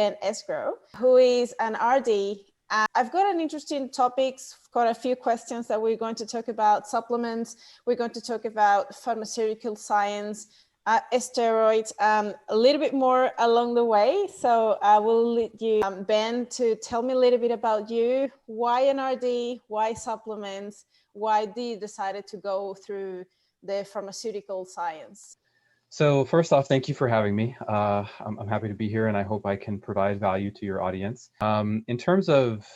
Ben Esgro, who is an RD. I've got an interesting topics, got a few questions that we're going to talk about: supplements, we're going to talk about pharmaceutical science, steroids, a little bit more along the way. So I will lead you, Ben, to tell me a little bit about you. Why an RD? Why supplements? Why did you decide to go through the pharmaceutical science? So first off, thank you for having me. I'm happy to be here, and I hope I can provide value to your audience. In terms of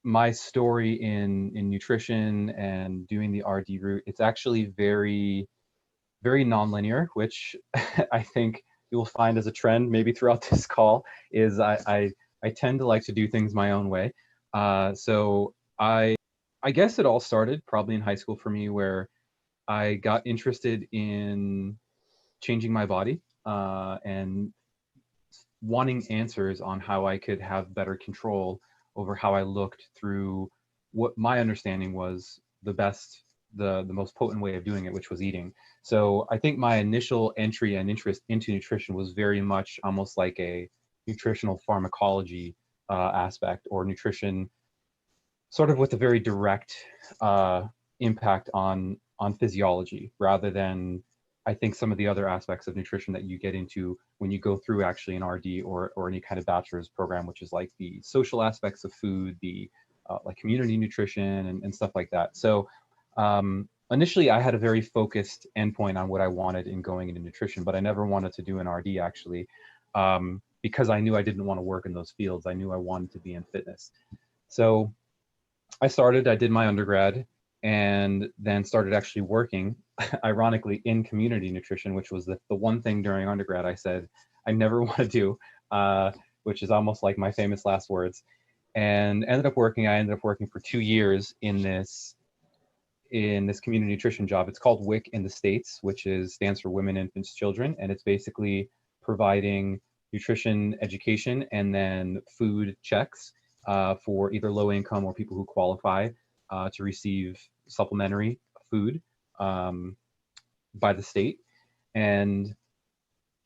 my story in nutrition and doing the RD route, it's actually very, very nonlinear, which I think you will find as a trend maybe throughout this call, is I tend to like to do things my own way. So I guess it all started probably in high school for me, where I got interested in changing my body and wanting answers on how I could have better control over how I looked through what my understanding was the best, the most potent way of doing it, which was eating. So I think my initial entry and interest into nutrition was very much almost like a nutritional pharmacology aspect, or nutrition sort of with a very direct impact on physiology, rather than I think some of the other aspects of nutrition that you get into when you go through actually an RD or any kind of bachelor's program, which is like the social aspects of food, the like community nutrition and stuff like that. So initially I had a very focused endpoint on what I wanted in going into nutrition, but I never wanted to do an RD actually, because I knew I didn't want to work in those fields. I knew I wanted to be in fitness. So I did my undergrad, and then started actually working, ironically, in community nutrition, which was the one thing during undergrad I said I never want to do, which is almost like my famous last words. And I ended up working for 2 years in this community nutrition job. It's called WIC in the States, which stands for Women, Infants, Children, and it's basically providing nutrition education and then food checks for either low income or people who qualify to receive supplementary food by the state. And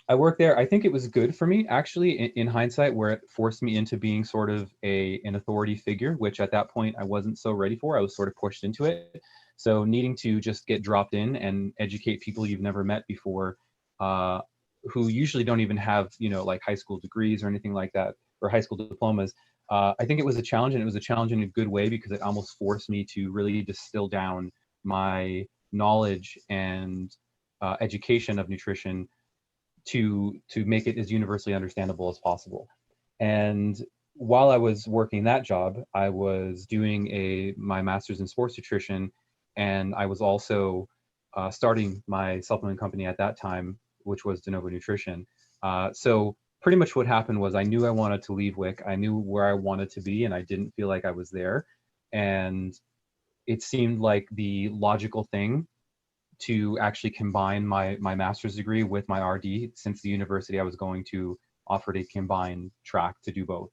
I worked there. I think it was good for me, actually, in hindsight, where it forced me into being sort of an authority figure, which at that point I wasn't so ready for. I was sort of pushed into it. So needing to just get dropped in and educate people you've never met before, who usually don't even have, like high school degrees or anything like that, or high school diplomas. I think it was a challenge, and it was a challenge in a good way, because it almost forced me to really distill down my knowledge and education of nutrition to make it as universally understandable as possible. And while I was working that job, I was doing my master's in sports nutrition, and I was also starting my supplement company at that time, which was De Novo Nutrition. So pretty much what happened was I knew I wanted to leave WIC. I knew where I wanted to be, and I didn't feel like I was there. And it seemed like the logical thing to actually combine my master's degree with my RD, since the university I was going to offered a combined track to do both.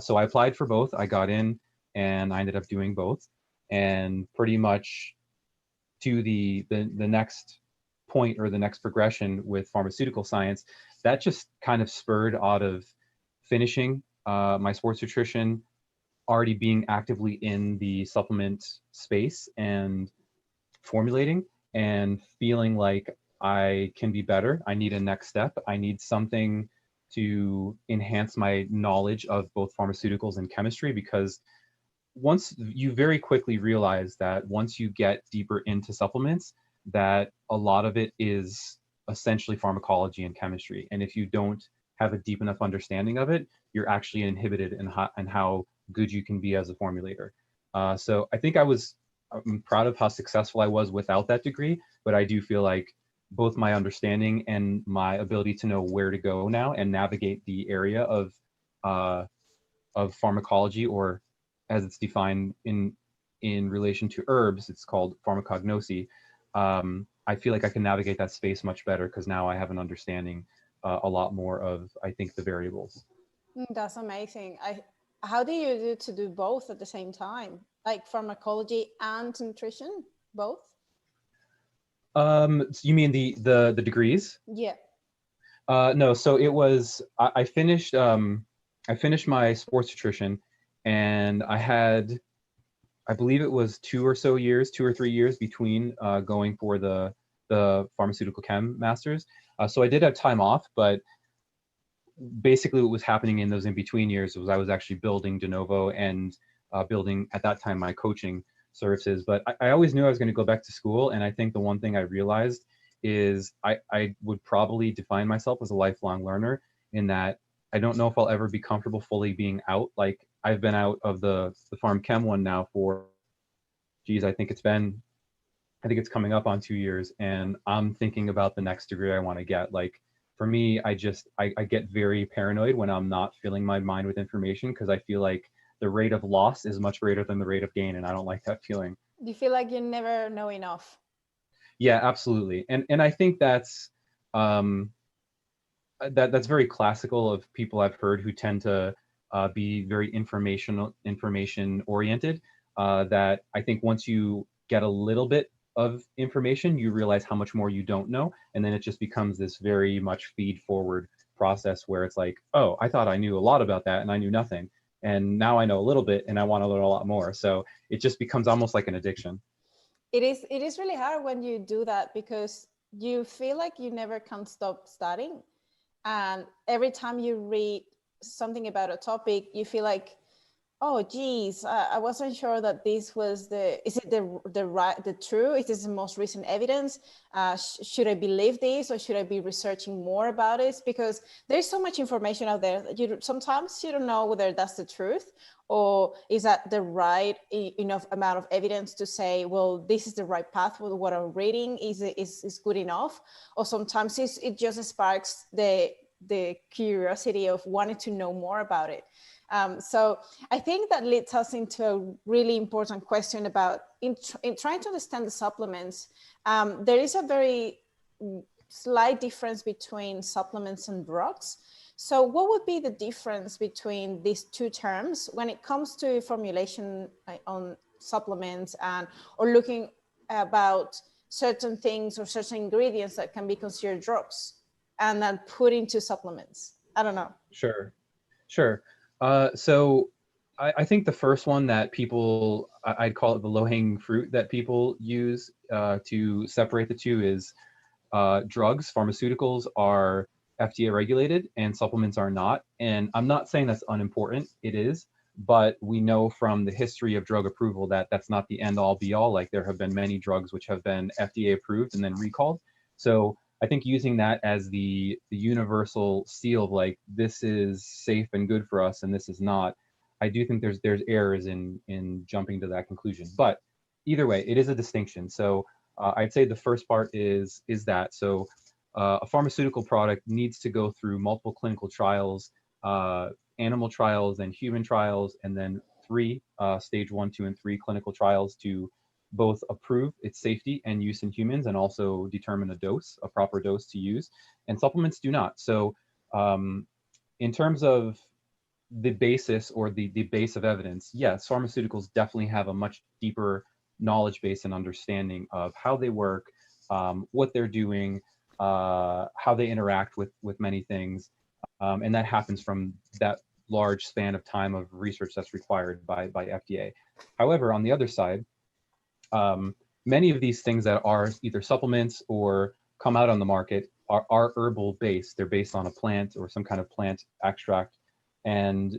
So I applied for both. I got in, and I ended up doing both. And pretty much to the next point, or the next progression with pharmaceutical science, that just kind of spurred out of finishing my sports nutrition, already being actively in the supplement space and formulating, and feeling like I can be better. I need a next step. I need something to enhance my knowledge of both pharmaceuticals and chemistry, because once you very quickly realize that once you get deeper into supplements, that a lot of it is essentially pharmacology and chemistry. And if you don't have a deep enough understanding of it, you're actually inhibited in how good you can be as a formulator. So I think I'm proud of how successful I was without that degree, but I do feel like both my understanding and my ability to know where to go now and navigate the area of pharmacology, or as it's defined in relation to herbs, it's called pharmacognosy. I feel like I can navigate that space much better, because now I have an understanding a lot more of, I think, the variables. That's amazing. How do you do to do both at the same time, like pharmacology and nutrition, both? So you mean the degrees? Yeah. No, so it was, I finished I finished my sports nutrition, and I believe it was 2 or 3 years between going for the pharmaceutical chem masters. So I did have time off, but basically what was happening in those in between years was I was actually building de novo and building at that time my coaching services. But I always knew I was going to go back to school, and I think the one thing I realized is I would probably define myself as a lifelong learner, in that I don't know if I'll ever be comfortable fully being out. Like, I've been out of the pharm chem one now for, geez, I think it's coming up on 2 years, and I'm thinking about the next degree I want to get. Like, for me, I get very paranoid when I'm not filling my mind with information, because I feel like the rate of loss is much greater than the rate of gain, and I don't like that feeling. You feel like you never know enough. Yeah, absolutely. And I think that's that's very classical of people I've heard who tend to be very information oriented. That I think once you get a little bit of information, you realize how much more you don't know, and then it just becomes this very much feed forward process where it's like, oh, I thought I knew a lot about that and I knew nothing, and now I know a little bit and I want to learn a lot more. So it just becomes almost like an addiction. It is really hard when you do that, because you feel like you never can stop studying, and every time you read something about a topic, you feel like, oh geez, I wasn't sure that this was is it the true, is this the most recent evidence? Should I believe this, or should I be researching more about it? Because there's so much information out there that sometimes you don't know whether that's the truth, or is that the right enough amount of evidence to say, well, this is the right path with what I'm reading, is good enough? Or sometimes it just sparks the curiosity of wanting to know more about it. So I think that leads us into a really important question about in trying to understand the supplements. There is a very slight difference between supplements and drugs. So what would be the difference between these two terms when it comes to formulation on supplements, or looking about certain things or certain ingredients that can be considered drugs and then put into supplements? I don't know. Sure. So I think the first one that people, I'd call it the low-hanging fruit that people use to separate the two, is drugs. Pharmaceuticals are FDA regulated and supplements are not. And I'm not saying that's unimportant. It is. But we know from the history of drug approval that that's not the end all be all. Like, there have been many drugs which have been FDA approved and then recalled. So I think using that as the universal seal of like, this is safe and good for us and this is not, I do think there's errors in jumping to that conclusion. But either way, it is a distinction. So I'd say the first part is that. So a pharmaceutical product needs to go through multiple clinical trials, animal trials and human trials, and then 3 stage 1, 2, and 3 clinical trials to both approve its safety and use in humans, and also determine a proper dose to use. And supplements do not. So in terms of the basis, or the base of evidence, yes, pharmaceuticals definitely have a much deeper knowledge base and understanding of how they work, what they're doing, how they interact with many things. And that happens from that large span of time of research that's required by FDA. However, on the other side, many of these things that are either supplements or come out on the market are herbal based. They're based on a plant or some kind of plant extract. And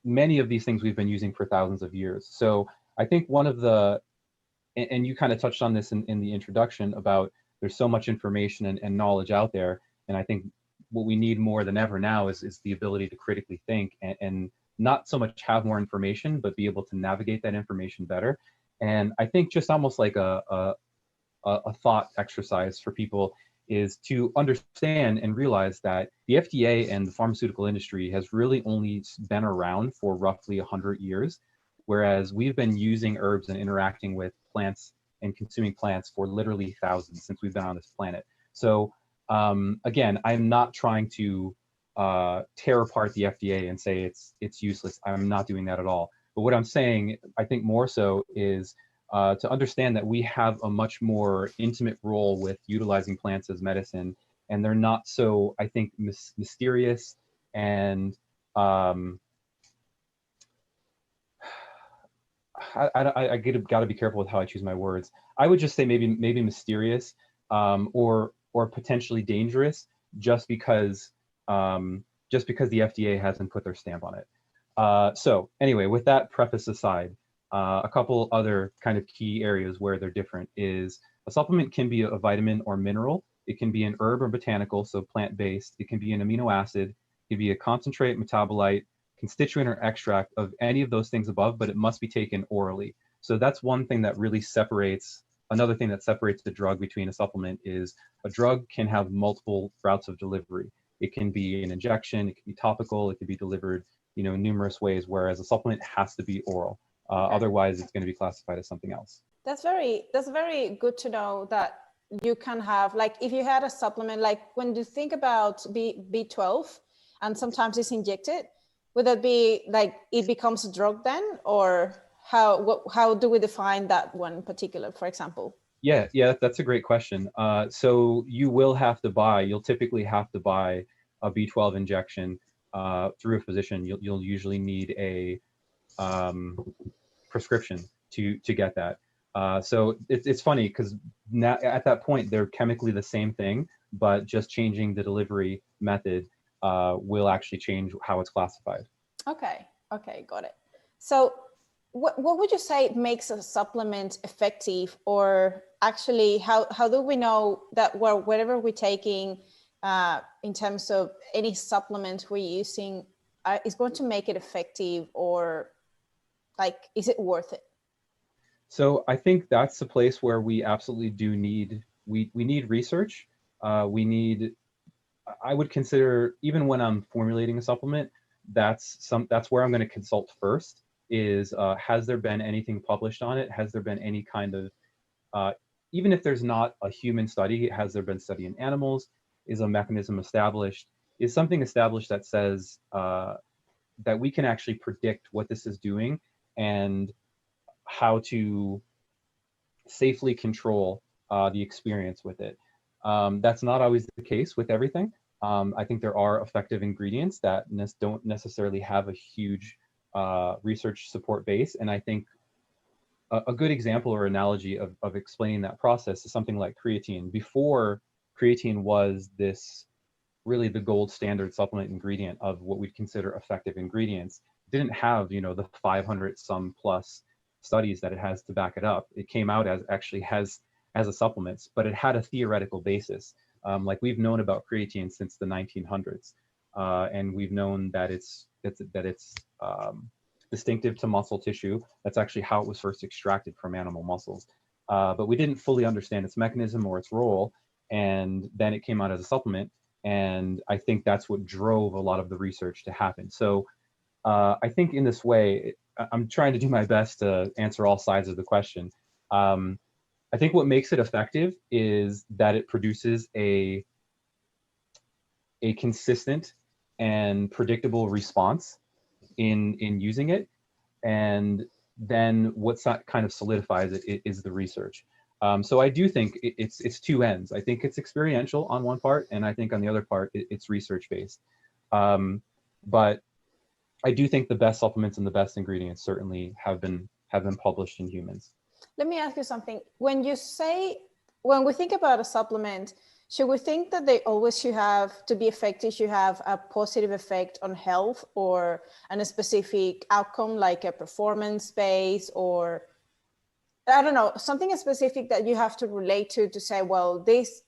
many of these things we've been using for thousands of years. So I think one of the, and you kind of touched on this in the introduction, about there's so much information and knowledge out there. And I think what we need more than ever now is the ability to critically think, and not so much have more information, but be able to navigate that information better. And I think just almost like a thought exercise for people is to understand and realize that the FDA and the pharmaceutical industry has really only been around for roughly 100 years, whereas we've been using herbs and interacting with plants and consuming plants for literally thousands since we've been on this planet. So again, I'm not trying to tear apart the FDA and say it's useless. I'm not doing that at all. But what I'm saying, I think more so, is to understand that we have a much more intimate role with utilizing plants as medicine, and they're not so, I think, mysterious and um, I got to be careful with how I choose my words. I would just say maybe mysterious, or potentially dangerous, just because the FDA hasn't put their stamp on it. So anyway, with that preface aside, a couple other kind of key areas where they're different is a supplement can be a vitamin or mineral. It can be an herb or botanical, so plant-based. It can be an amino acid. It can be a concentrate, metabolite, constituent, or extract of any of those things above, but it must be taken orally. So that's one thing that really separates. Another thing that separates the drug between a supplement is a drug can have multiple routes of delivery. It can be an injection, it can be topical, it can be delivered, in numerous ways, whereas a supplement has to be oral. Okay. Otherwise, it's going to be classified as something else. That's very good to know that you can have, like, if you had a supplement, like when you think about B12 and sometimes it's injected, would that be like it becomes a drug then, or how do we define that one in particular, for example? Yeah, that's a great question. So you'll typically have to buy a B12 injection through a physician. You'll usually need a prescription to get that. So it's funny because now at that point they're chemically the same thing, but just changing the delivery method will actually change how it's classified. Okay, got it. So what would you say makes a supplement effective, or actually how do we know that whatever we're taking in terms of any supplement we're using is going to make it effective, or like, is it worth it? So I think that's the place where we absolutely do need, we need research. I would consider, even when I'm formulating a supplement, that's where I'm going to consult first is, has there been anything published on it? Has there been any kind of, even if there's not a human study, has there been study in animals? Is a mechanism established? Is something established that says that we can actually predict what this is doing and how to safely control the experience with it? That's not always the case with everything. I think there are effective ingredients that don't necessarily have a huge research support base. And I think a good example or analogy of explaining that process is something like creatine. Before, creatine was really the gold standard supplement ingredient of what we'd consider effective ingredients. It didn't have, the 500 some plus studies that it has to back it up. It came out as a supplement, but it had a theoretical basis. Like we've known about creatine since the 1900s, and we've known that it's distinctive to muscle tissue. That's actually how it was first extracted from animal muscles. But we didn't fully understand its mechanism or its role, and then it came out as a supplement. And I think that's what drove a lot of the research to happen. So I think in this way, I'm trying to do my best to answer all sides of the question. I think what makes it effective is that it produces a consistent and predictable response in using it. And then what's that kind of solidifies it is the research. So I do think it's two ends. I think it's experiential on one part, and I think on the other part, it's research-based. But I do think the best supplements and the best ingredients certainly have been published in humans. Let me ask you something. When we think about a supplement, should we think that they always should have, to be effective, should have a positive effect on health or a specific outcome, like a performance base, or I don't know, something specific that you have to relate to say, well, this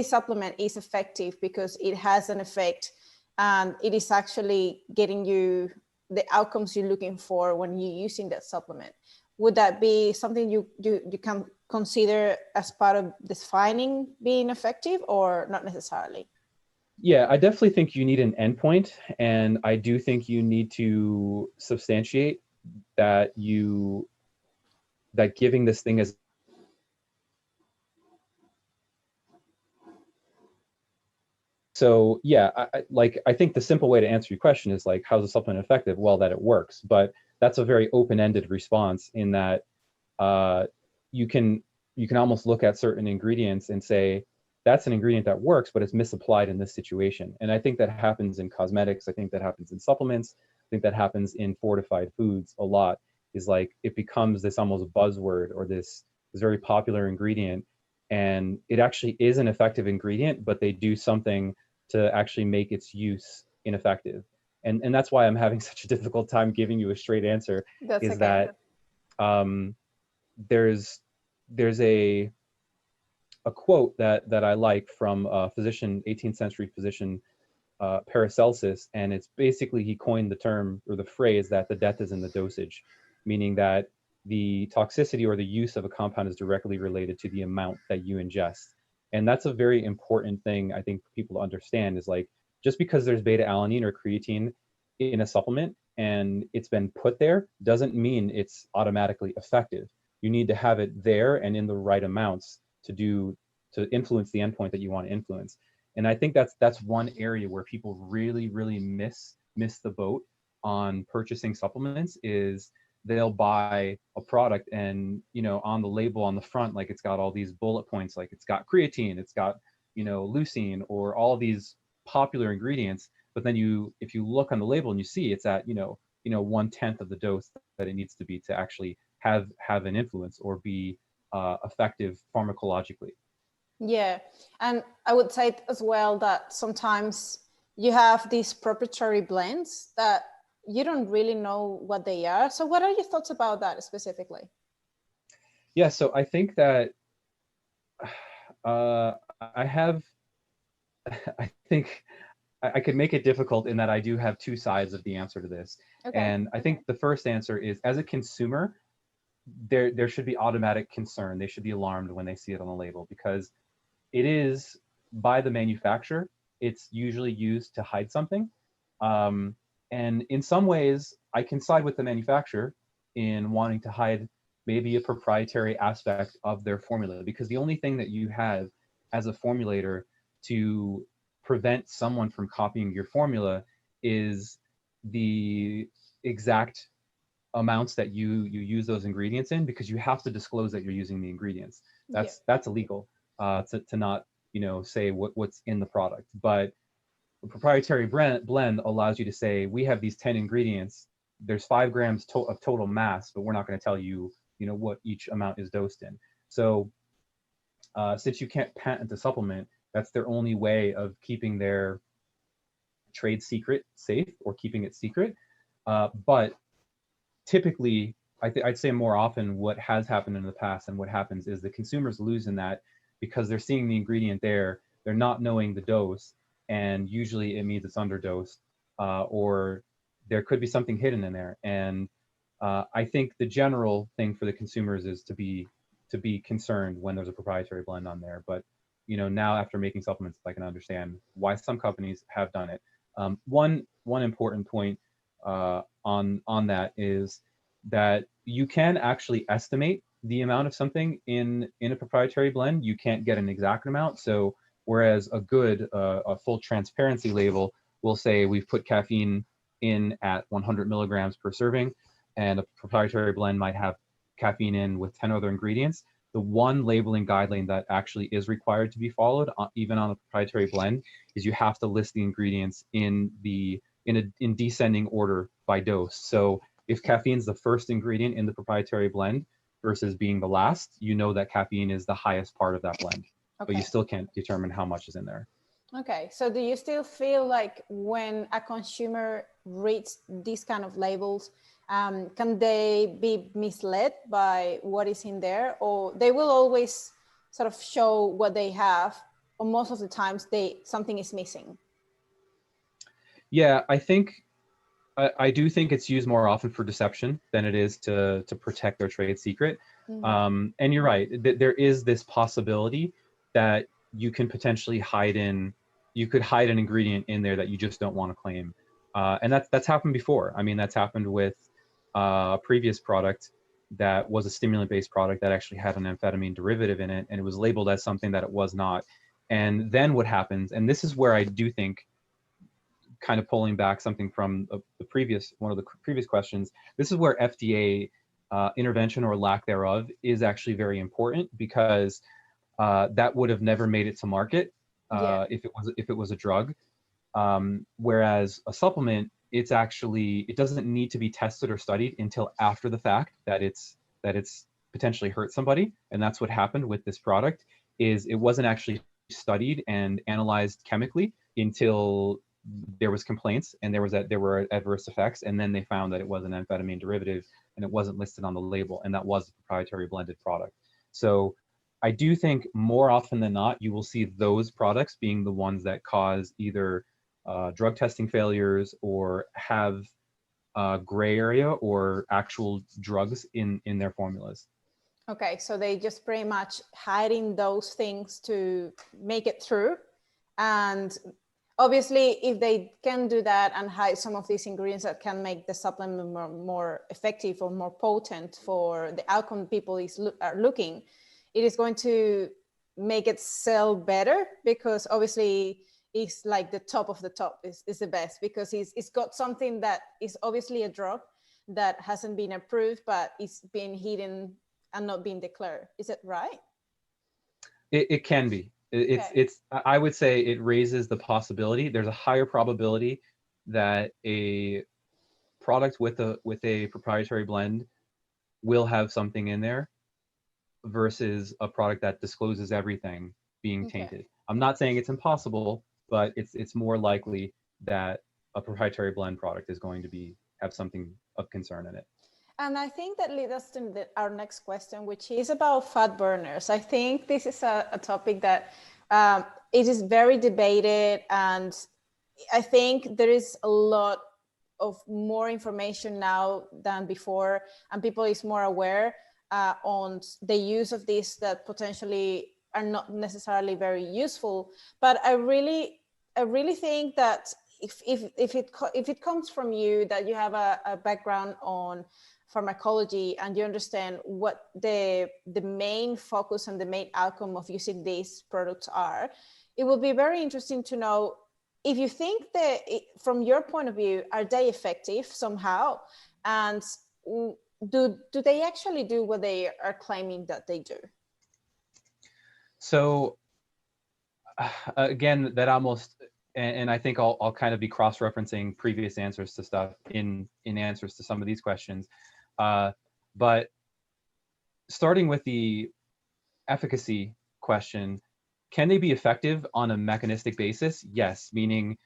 supplement is effective because it has an effect and it is actually getting you the outcomes you're looking for when you're using that supplement? Would that be something you can consider as part of defining being effective, or not necessarily? Yeah, I definitely think you need an endpoint, and I do think you need to substantiate that giving this thing as so. Yeah, I think the simple way to answer your question is like, how's a supplement effective? Well, that it works, but that's a very open-ended response in that you can almost look at certain ingredients and say, that's an ingredient that works, but it's misapplied in this situation. And I think that happens in cosmetics. I think that happens in supplements. I think that happens in fortified foods a lot, is like it becomes this almost buzzword, or this very popular ingredient, and it actually is an effective ingredient, but they do something to actually make its use ineffective. And that's why I'm having such a difficult time giving you a straight answer. That's Is okay. that there's a quote that I like from a physician, 18th century physician, Paracelsus, and it's basically, he coined the term or the phrase that the death is in the dosage, meaning that the toxicity or the use of a compound is directly related to the amount that you ingest. And that's a very important thing, I think, for people to understand, is like, just because there's beta alanine or creatine in a supplement and it's been put there doesn't mean it's automatically effective. You need to have it there and in the right amounts to influence the endpoint that you want to influence. And I think that's one area where people really miss the boat on purchasing supplements, is they'll buy a product and, on the label on the front, like, it's got all these bullet points, like it's got creatine, it's got, leucine, or all these popular ingredients. But then if you look on the label and you see it's at 1/10 of the dose that it needs to be to actually have an influence or be effective pharmacologically. Yeah, and I would say as well that sometimes you have these proprietary blends that you don't really know what they are. So what are your thoughts about that specifically? Yeah, so I think that I think I could make it difficult in that I do have two sides of the answer to this. Okay. And I think the first answer is, as a consumer, there should be automatic concern. They should be alarmed when they see it on the label, because it is, by the manufacturer, it's usually used to hide something. And in some ways, I can side with the manufacturer in wanting to hide maybe a proprietary aspect of their formula, because the only thing that you have as a formulator to prevent someone from copying your formula is the exact amounts that you use those ingredients in, because you have to disclose that you're using the ingredients. That's illegal, to not say what's in the product. But a proprietary blend allows you to say, we have these 10 ingredients, there's 5 grams of total mass, but we're not going to tell you what each amount is dosed in. So since you can't patent a supplement, that's their only way of keeping their trade secret safe, or keeping it secret. But typically, I'd say more often, what has happened in the past and what happens is the consumers lose in that, because they're seeing the ingredient there, they're not knowing the dose, and usually it means it's underdosed, or there could be something hidden in there. And I think the general thing for the consumers is to be concerned when there's a proprietary blend on there. But now, after making supplements, I can understand why some companies have done it. One important point on that is that you can actually estimate the amount of something in a proprietary blend. You can't get an exact amount. So whereas a full transparency label will say we've put caffeine in at 100 milligrams per serving, and a proprietary blend might have caffeine in with 10 other ingredients. The one labeling guideline that actually is required to be followed, even on a proprietary blend, is you have to list the ingredients in descending order by dose. So if caffeine is the first ingredient in the proprietary blend versus being the last, that caffeine is the highest part of that blend. Okay. But you still can't determine how much is in there. Okay, so do you still feel like when a consumer reads these kind of labels, can they be misled by what is in there, or they will always sort of show what they have, or most of the times something is missing? Yeah, I do think it's used more often for deception than it is to protect their trade secret. Mm-hmm. And you're right, there is this possibility that you can potentially hide an ingredient in there that you just don't want to claim. And that's happened before. I mean, that's happened with a previous product that was a stimulant-based product that actually had an amphetamine derivative in it, and it was labeled as something that it was not. And then what happens, and this is where I do think, kind of pulling back something from one of the previous questions, this is where FDA intervention or lack thereof is actually very important, because that would have never made it to market Yeah. if it was a drug. Whereas a supplement, it doesn't need to be tested or studied until after the fact that it's potentially hurt somebody. And that's what happened with this product, is it wasn't actually studied and analyzed chemically until there was complaints and there were adverse effects, and then they found that it was an amphetamine derivative and it wasn't listed on the label, and that was a proprietary blended product. So I do think more often than not, you will see those products being the ones that cause either drug testing failures or have gray area or actual drugs in their formulas. Okay, so they just pretty much hiding those things to make it through. And obviously, if they can do that and hide some of these ingredients that can make the supplement more effective or more potent for the outcome people are looking, it is going to make it sell better, because obviously it's like the top of the top is the best, because it's got something that is obviously a drug that hasn't been approved, but it's been hidden and not being declared. Is it right? It can be. It's I would say it raises the possibility. There's a higher probability that a product with a proprietary blend will have something in there versus a product that discloses everything being tainted. I'm not saying it's impossible, but it's more likely that a proprietary blend product is going to have something of concern in it. And I think that leads us to our next question, which is about fat burners. I think this is a topic that it is very debated, and I think there is a lot of more information now than before, and people is more aware on the use of this that potentially are not necessarily very useful. But I really think that if it comes from you, that you have a background on pharmacology and you understand what the main focus and the main outcome of using these products are, it will be very interesting to know if you think that from your point of view, are they effective somehow, and do they actually do what they are claiming that they do? So again, that almost, and I think I'll kind of be cross-referencing previous answers to stuff in answers to some of these questions. But starting with the efficacy question, can they be effective on a mechanistic basis? Yes, meaning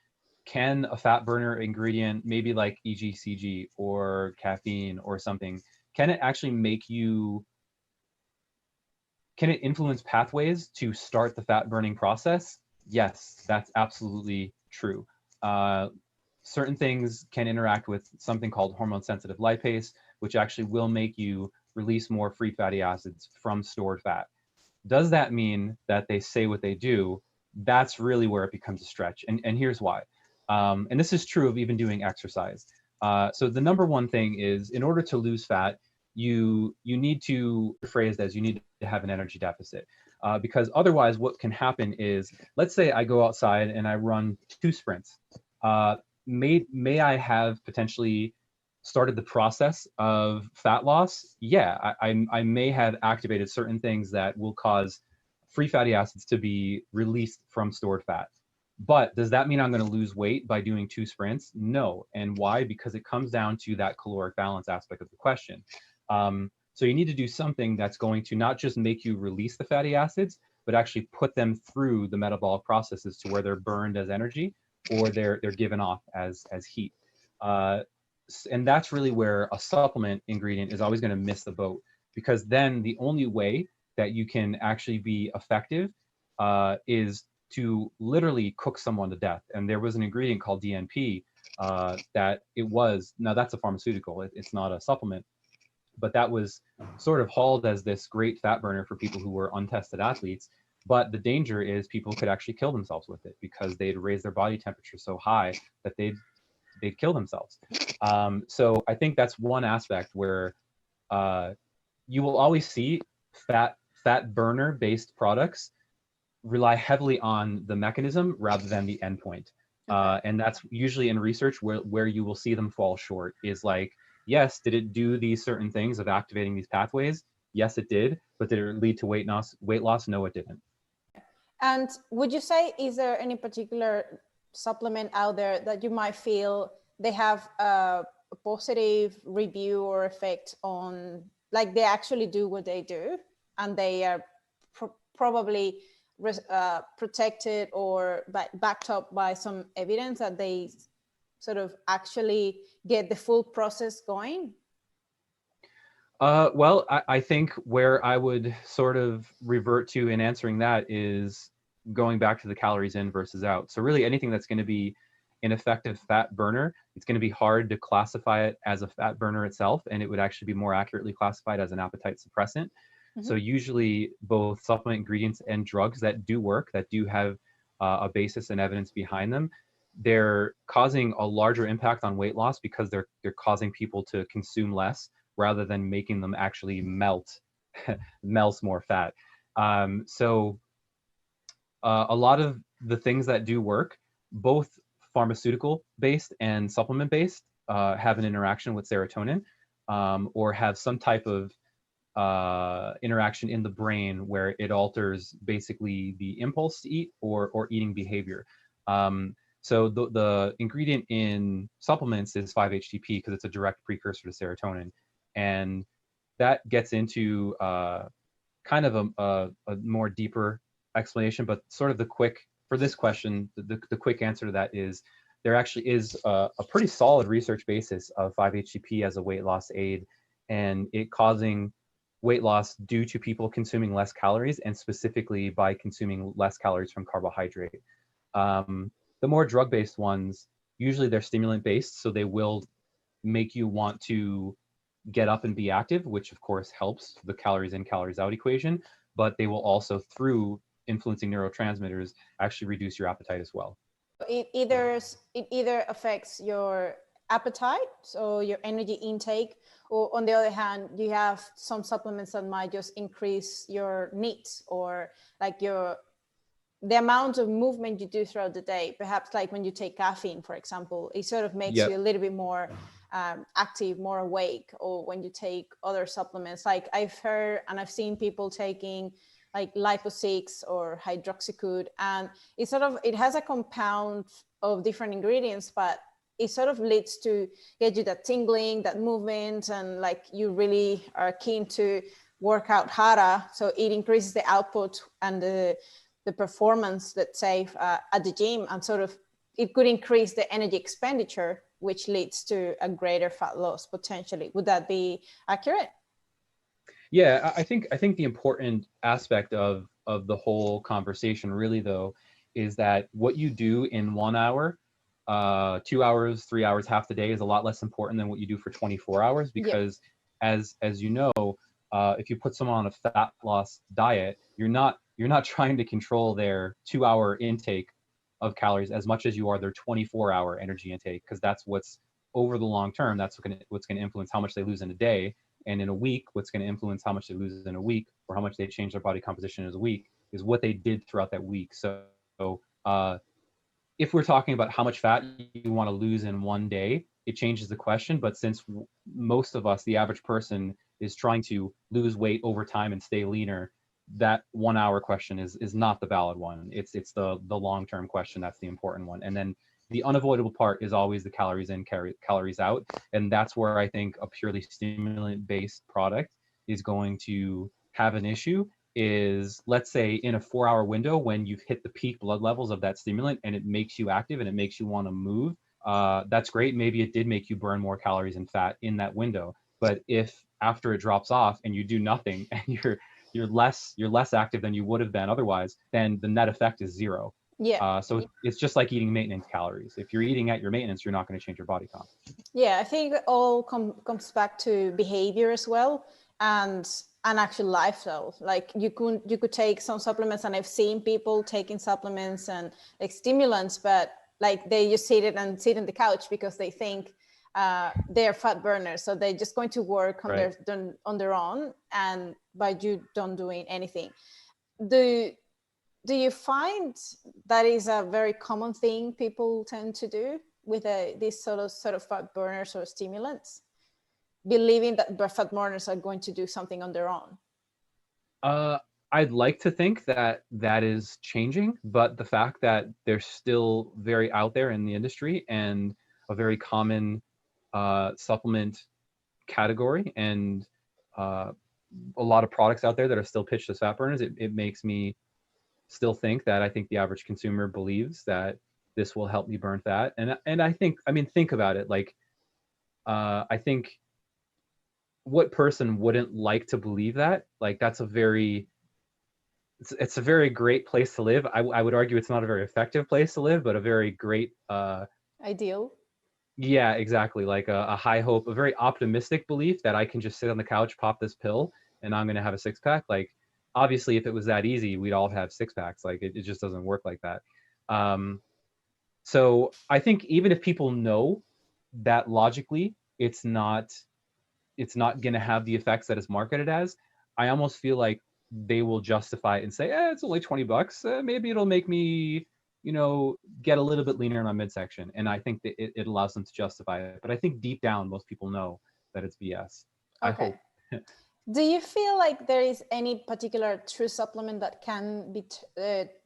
can a fat burner ingredient, maybe like EGCG or caffeine or something, can it actually can it influence pathways to start the fat burning process? Yes, that's absolutely true. Certain things can interact with something called hormone sensitive lipase, which actually will make you release more free fatty acids from stored fat. Does that mean that they say what they do? That's really where it becomes a stretch. And here's why. And this is true of even doing exercise. So the number one thing is, in order to lose fat, you need to, phrased as, you need to have an energy deficit. Because otherwise what can happen is, let's say I go outside and I run 2 sprints. May I have potentially started the process of fat loss? Yeah, I may have activated certain things that will cause free fatty acids to be released from stored fat. But does that mean I'm going to lose weight by doing 2 sprints? No. And why? Because it comes down to that caloric balance aspect of the question. So you need to do something that's going to not just make you release the fatty acids, but actually put them through the metabolic processes to where they're burned as energy or they're given off as heat. And that's really where a supplement ingredient is always going to miss the boat, because then the only way that you can actually be effective is to literally cook someone to death. And there was an ingredient called DNP that now that's a pharmaceutical, it's not a supplement, but that was sort of hauled as this great fat burner for people who were untested athletes. But the danger is people could actually kill themselves with it, because they'd raise their body temperature so high that they'd kill themselves. So I think that's one aspect where you will always see fat burner based products rely heavily on the mechanism rather than the endpoint. And that's usually in research where you will see them fall short, is like, yes, did it do these certain things of activating these pathways? Yes, it did. But did it lead to weight loss? Weight loss? No, it didn't. And would you say, is there any particular supplement out there that you might feel they have a positive review or effect on, like they actually do what they do and they are probably protected or backed up by some evidence that they sort of actually get the full process going? Well, I think where I would sort of revert to in answering that is going back to the calories in versus out. So really anything that's going to be an effective fat burner, it's going to be hard to classify it as a fat burner itself, and it would actually be more accurately classified as an appetite suppressant. Mm-hmm. So usually both supplement ingredients and drugs that do work, that do have a basis and evidence behind them, they're causing a larger impact on weight loss because they're causing people to consume less, rather than making them actually melts more fat. So a lot of the things that do work, both pharmaceutical based and supplement based, have an interaction with serotonin, or have some type of interaction in the brain where it alters basically the impulse to eat or eating behavior. So the ingredient in supplements is 5-HTP because it's a direct precursor to serotonin. And that gets into kind of a more deeper explanation, but sort of for this question, the quick answer to that is there actually is a pretty solid research basis of 5-HTP as a weight loss aid, and it causing weight loss due to people consuming less calories, and specifically by consuming less calories from carbohydrate. The more drug-based ones, usually they're stimulant-based, so they will make you want to get up and be active, which of course helps the calories in, calories out equation, but they will also, through influencing neurotransmitters, actually reduce your appetite as well. It either affects your appetite, so your energy intake, or on the other hand, you have some supplements that might just increase your needs, or like the amount of movement you do throughout the day. Perhaps like when you take caffeine, for example, it sort of makes you a little bit more active, more awake. Or when you take other supplements, like I've heard and I've seen people taking like Lipo-6 or hydroxycut, and it has a compound of different ingredients, but it sort of leads to get you that tingling, that movement, and like you really are keen to work out harder. So it increases the output and the performance, let's say, at the gym, and sort of it could increase the energy expenditure, which leads to a greater fat loss potentially. Would that be accurate? Yeah, I think the important aspect of the whole conversation really though is that what you do in 1 hour, 2 hours, 3 hours, half the day is a lot less important than what you do for 24 hours, because as you know, if you put someone on a fat loss diet, you're not trying to control their 2-hour intake of calories as much as you are their 24-hour energy intake, because that's what's over the long term, that's what's going to influence how much they lose in a day. And in a week, what's going to influence how much they lose in a week, or how much they change their body composition in a week, is what they did throughout that week. So if we're talking about how much fat you want to lose in one day, it changes the question. But since most of us, the average person, is trying to lose weight over time and stay leaner, that 1 hour question is not the valid one. It's the long-term question that's the important one. And then the unavoidable part is always the calories in, calories out. And that's where I think a purely stimulant-based product is going to have an issue. Is, let's say, in a 4-hour window when you've hit the peak blood levels of that stimulant and it makes you active and it makes you want to move, that's great. Maybe it did make you burn more calories and fat in that window. But if after it drops off and you do nothing and you're less active than you would have been otherwise, then the net effect is zero. So it's just like eating maintenance calories. If you're eating at your maintenance, you're not going to change your body comp. Yeah, I think it all comes back to behavior as well, and actual lifestyle. Like you could take some supplements, and I've seen people taking supplements and like stimulants, but like they just sit on the couch because they think they're fat burners, so they're just going to work on their own, and by you don't doing anything. Do you find that is a very common thing people tend to do with these sort of fat burners or stimulants, believing that fat burners are going to do something on their own? I'd like to think that that is changing, but the fact that they're still very out there in the industry and a very common supplement category, and uh, a lot of products out there that are still pitched as fat burners, it makes me still think that I think the average consumer believes that this will help me burn fat. And I think, I mean, think about it. Like, I think what person wouldn't like to believe that? Like, that's a very, it's a very great place to live. I would argue it's not a very effective place to live, but a very great, Ideal. yeah, exactly. Like a high hope, a very optimistic belief that I can just sit on the couch, pop this pill, and I'm going to have a six pack. Like, obviously, if it was that easy, we'd all have six packs. Like, it just doesn't work like that. Um, so I think even if people know that logically it's not going to have the effects that it's marketed as, I almost feel like they will justify it and say, it's only $20. Maybe it'll make me, get a little bit leaner in my midsection. And I think that it allows them to justify it. But I think deep down, most people know that it's BS. I Okay. hope. Do you feel like there is any particular true supplement that can be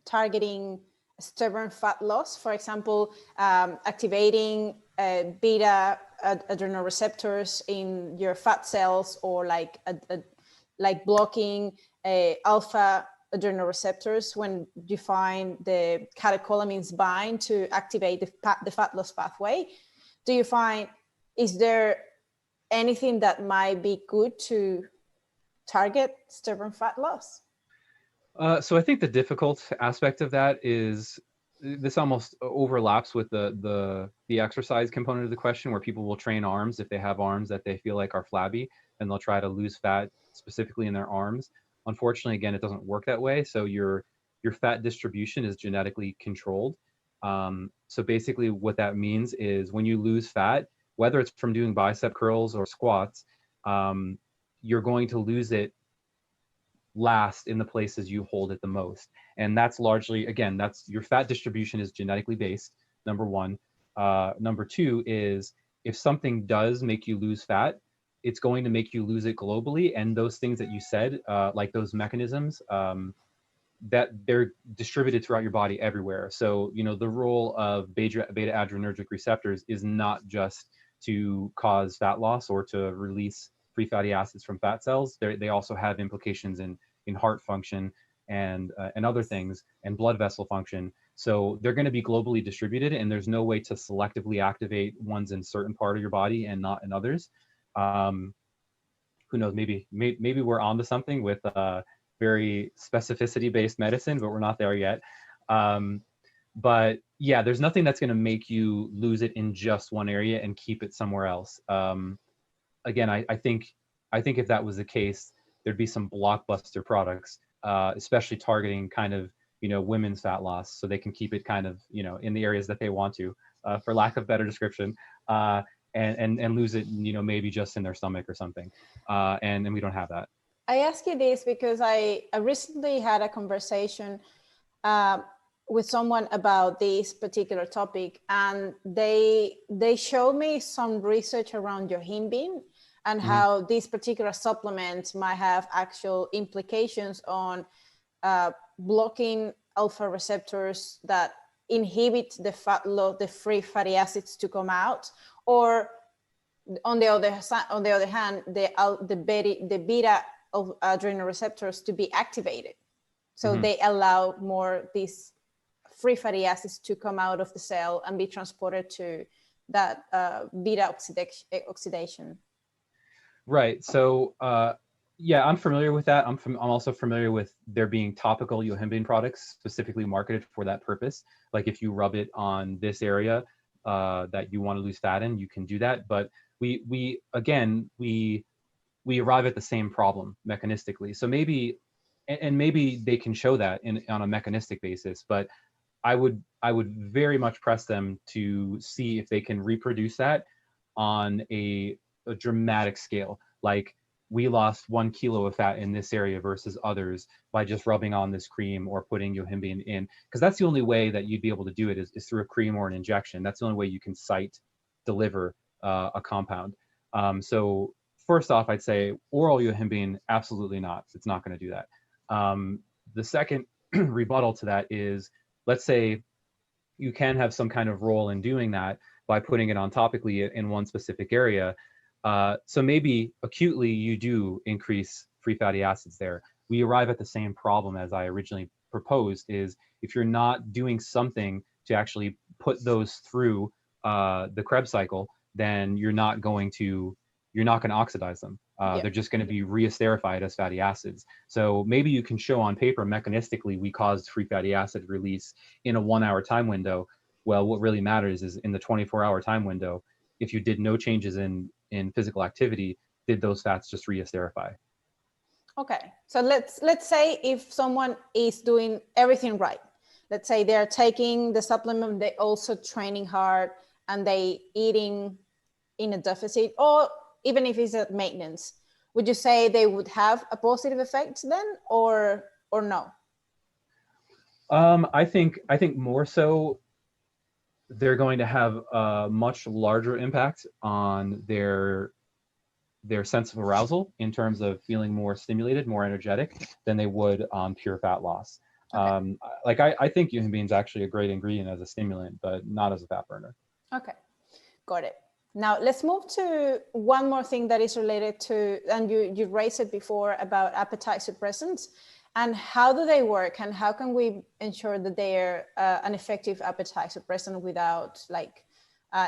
targeting stubborn fat loss? For example, activating beta adrenal receptors in your fat cells, or like blocking alpha adrenal receptors when you find the catecholamines bind to activate the fat loss pathway. Do you find, is there anything that might be good to target stubborn fat loss? So I think the difficult aspect of that is this almost overlaps with the exercise component of the question, where people will train arms if they have arms that they feel like are flabby, and they'll try to lose fat specifically in their arms. Unfortunately, again, it doesn't work that way. So your fat distribution is genetically controlled. So basically what that means is when you lose fat, whether it's from doing bicep curls or squats, you're going to lose it last in the places you hold it the most. And that's largely, again, that's your fat distribution is genetically based, number one. Number two is, if something does make you lose fat, it's going to make you lose it globally. And those things that you said, like those mechanisms, that they're distributed throughout your body everywhere. So, the role of beta adrenergic receptors is not just to cause fat loss or to release free fatty acids from fat cells. They also have implications in heart function and other things, and blood vessel function. So they're going to be globally distributed, and there's no way to selectively activate ones in certain part of your body and not in others. Who knows? Maybe we're onto something with very specificity based medicine, but we're not there yet. But yeah, there's nothing that's going to make you lose it in just one area and keep it somewhere else. Again, I think if that was the case, there'd be some blockbuster products, especially targeting kind of, women's fat loss, so they can keep it kind of, in the areas that they want to, for lack of better description, and lose it, maybe just in their stomach or something. And we don't have that. I ask you this because I recently had a conversation with someone about this particular topic, and they showed me some research around yohimbine and how this particular supplement might have actual implications on blocking alpha receptors that inhibit the free fatty acids to come out, or on the other hand, the beta of adrenal receptors to be activated. So they allow more these free fatty acids to come out of the cell and be transported to that beta oxidation. Right. So yeah, I'm familiar with that. I'm also familiar with there being topical yohimbine products specifically marketed for that purpose. Like if you rub it on this area that you want to lose fat in, you can do that. But we arrive at the same problem mechanistically. So maybe they can show that on a mechanistic basis, but I would very much press them to see if they can reproduce that on a dramatic scale. Like, we lost 1 kilo of fat in this area versus others by just rubbing on this cream or putting yohimbine in, because that's the only way that you'd be able to do it is through a cream or an injection. That's the only way you can deliver a compound. So first off, I'd say oral yohimbine, absolutely not. It's not going to do that. The second rebuttal to that is, let's say you can have some kind of role in doing that by putting it on topically in one specific area. So maybe acutely you do increase free fatty acids there. We arrive at the same problem as I originally proposed, is if you're not doing something to actually put those through the Krebs cycle, then you're not going to oxidize them. They're just going to be reesterified as fatty acids. So maybe you can show on paper mechanistically we caused free fatty acid release in a 1 hour time window. Well, what really matters is in the 24-hour time window, if you did no changes in physical activity, did those fats just reesterify? Okay, so let's say if someone is doing everything right, let's say they're taking the supplement, they also training hard, and they eating in a deficit, or even if it's at maintenance, would you say they would have a positive effect then, or no? I think more so they're going to have a much larger impact on their sense of arousal in terms of feeling more stimulated, more energetic than they would on pure fat loss. Okay. I think yohimbine is actually a great ingredient as a stimulant, but not as a fat burner. Okay, got it. Now let's move to one more thing that is related to, and you raised it before, about appetite suppressants, and how do they work, and how can we ensure that they're an effective appetite suppressant without like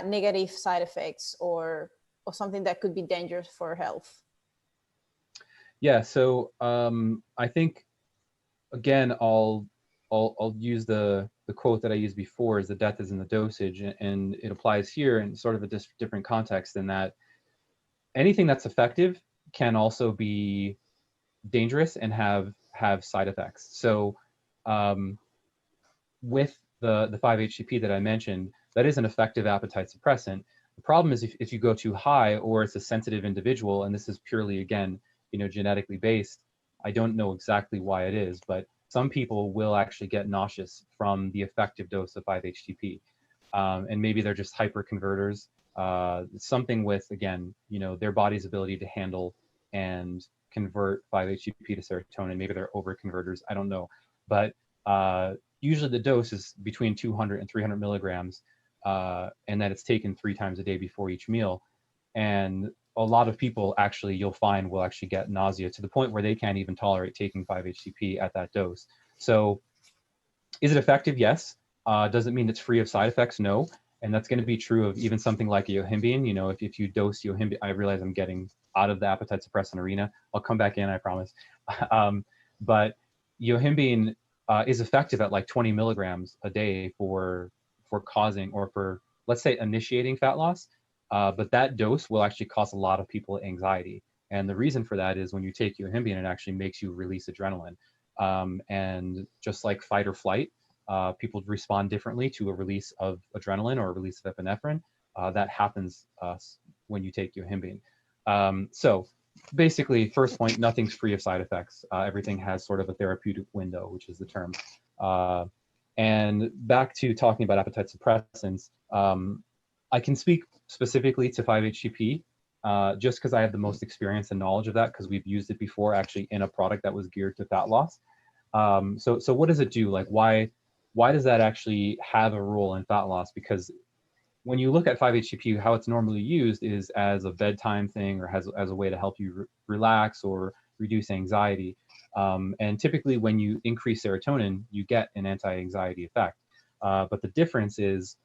negative side effects or something that could be dangerous for health? Yeah, so I think again I'll use the quote that I used before, is the death is in the dosage, and it applies here in sort of a different context, in that anything that's effective can also be dangerous and have side effects. So with the 5-HTP that I mentioned, that is an effective appetite suppressant. The problem is if you go too high, or it's a sensitive individual, and this is purely, again, genetically based. I don't know exactly why it is, but some people will actually get nauseous from the effective dose of 5-HTP. And maybe they're just hyperconverters, something with, again, their body's ability to handle and convert 5-HTP to serotonin. Maybe they're overconverters, I don't know. But usually the dose is between 200 and 300 milligrams, and that it's taken 3 times a day before each meal. And a lot of people actually, you'll find, will actually get nausea to the point where they can't even tolerate taking 5-HTP at that dose. So is it effective? Yes. Does it mean it's free of side effects? No. And that's going to be true of even something like yohimbine. If you dose yohimbine, I realize I'm getting out of the appetite suppressant arena. I'll come back in, I promise. But yohimbine is effective at like 20 milligrams a day for causing, or for, let's say, initiating fat loss. But that dose will actually cause a lot of people anxiety. And the reason for that is when you take yohimbine, it actually makes you release adrenaline. And just like fight or flight, people respond differently to a release of adrenaline or a release of epinephrine. That happens when you take yohimbine. So basically, first point, nothing's free of side effects. Everything has sort of a therapeutic window, which is the term. And back to talking about appetite suppressants, I can speak specifically to 5-HTP just because I have the most experience and knowledge of that, because we've used it before actually in a product that was geared to fat loss. So what does it do? Like, why does that actually have a role in fat loss? Because when you look at 5-HTP, how it's normally used is as a bedtime thing, or as a way to help you relax or reduce anxiety. And typically when you increase serotonin, you get an anti-anxiety effect. But the difference is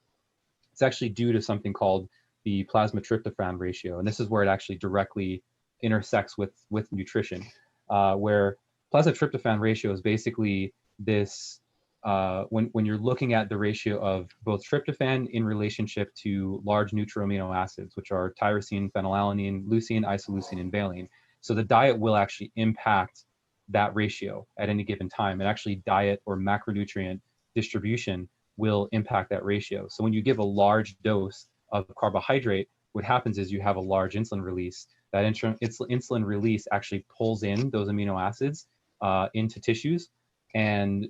it's actually due to something called the plasma tryptophan ratio. And this is where it actually directly intersects with nutrition, where plasma tryptophan ratio is basically this, when you're looking at the ratio of both tryptophan in relationship to large neutral amino acids, which are tyrosine, phenylalanine, leucine, isoleucine, and valine. So the diet will actually impact that ratio at any given time. And actually diet or macronutrient distribution will impact that ratio. So when you give a large dose of carbohydrate, what happens is you have a large insulin release. That insulin release actually pulls in those amino acids into tissues, and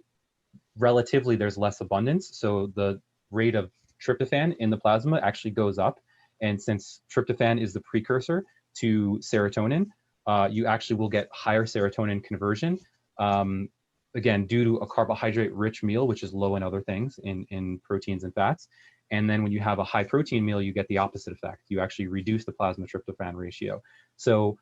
relatively there's less abundance. So the rate of tryptophan in the plasma actually goes up. And since tryptophan is the precursor to serotonin, you actually will get higher serotonin conversion Again, due to a carbohydrate-rich meal, which is low in other things, in proteins and fats. And then when you have a high protein meal, you get the opposite effect. You actually reduce the plasma tryptophan ratio. So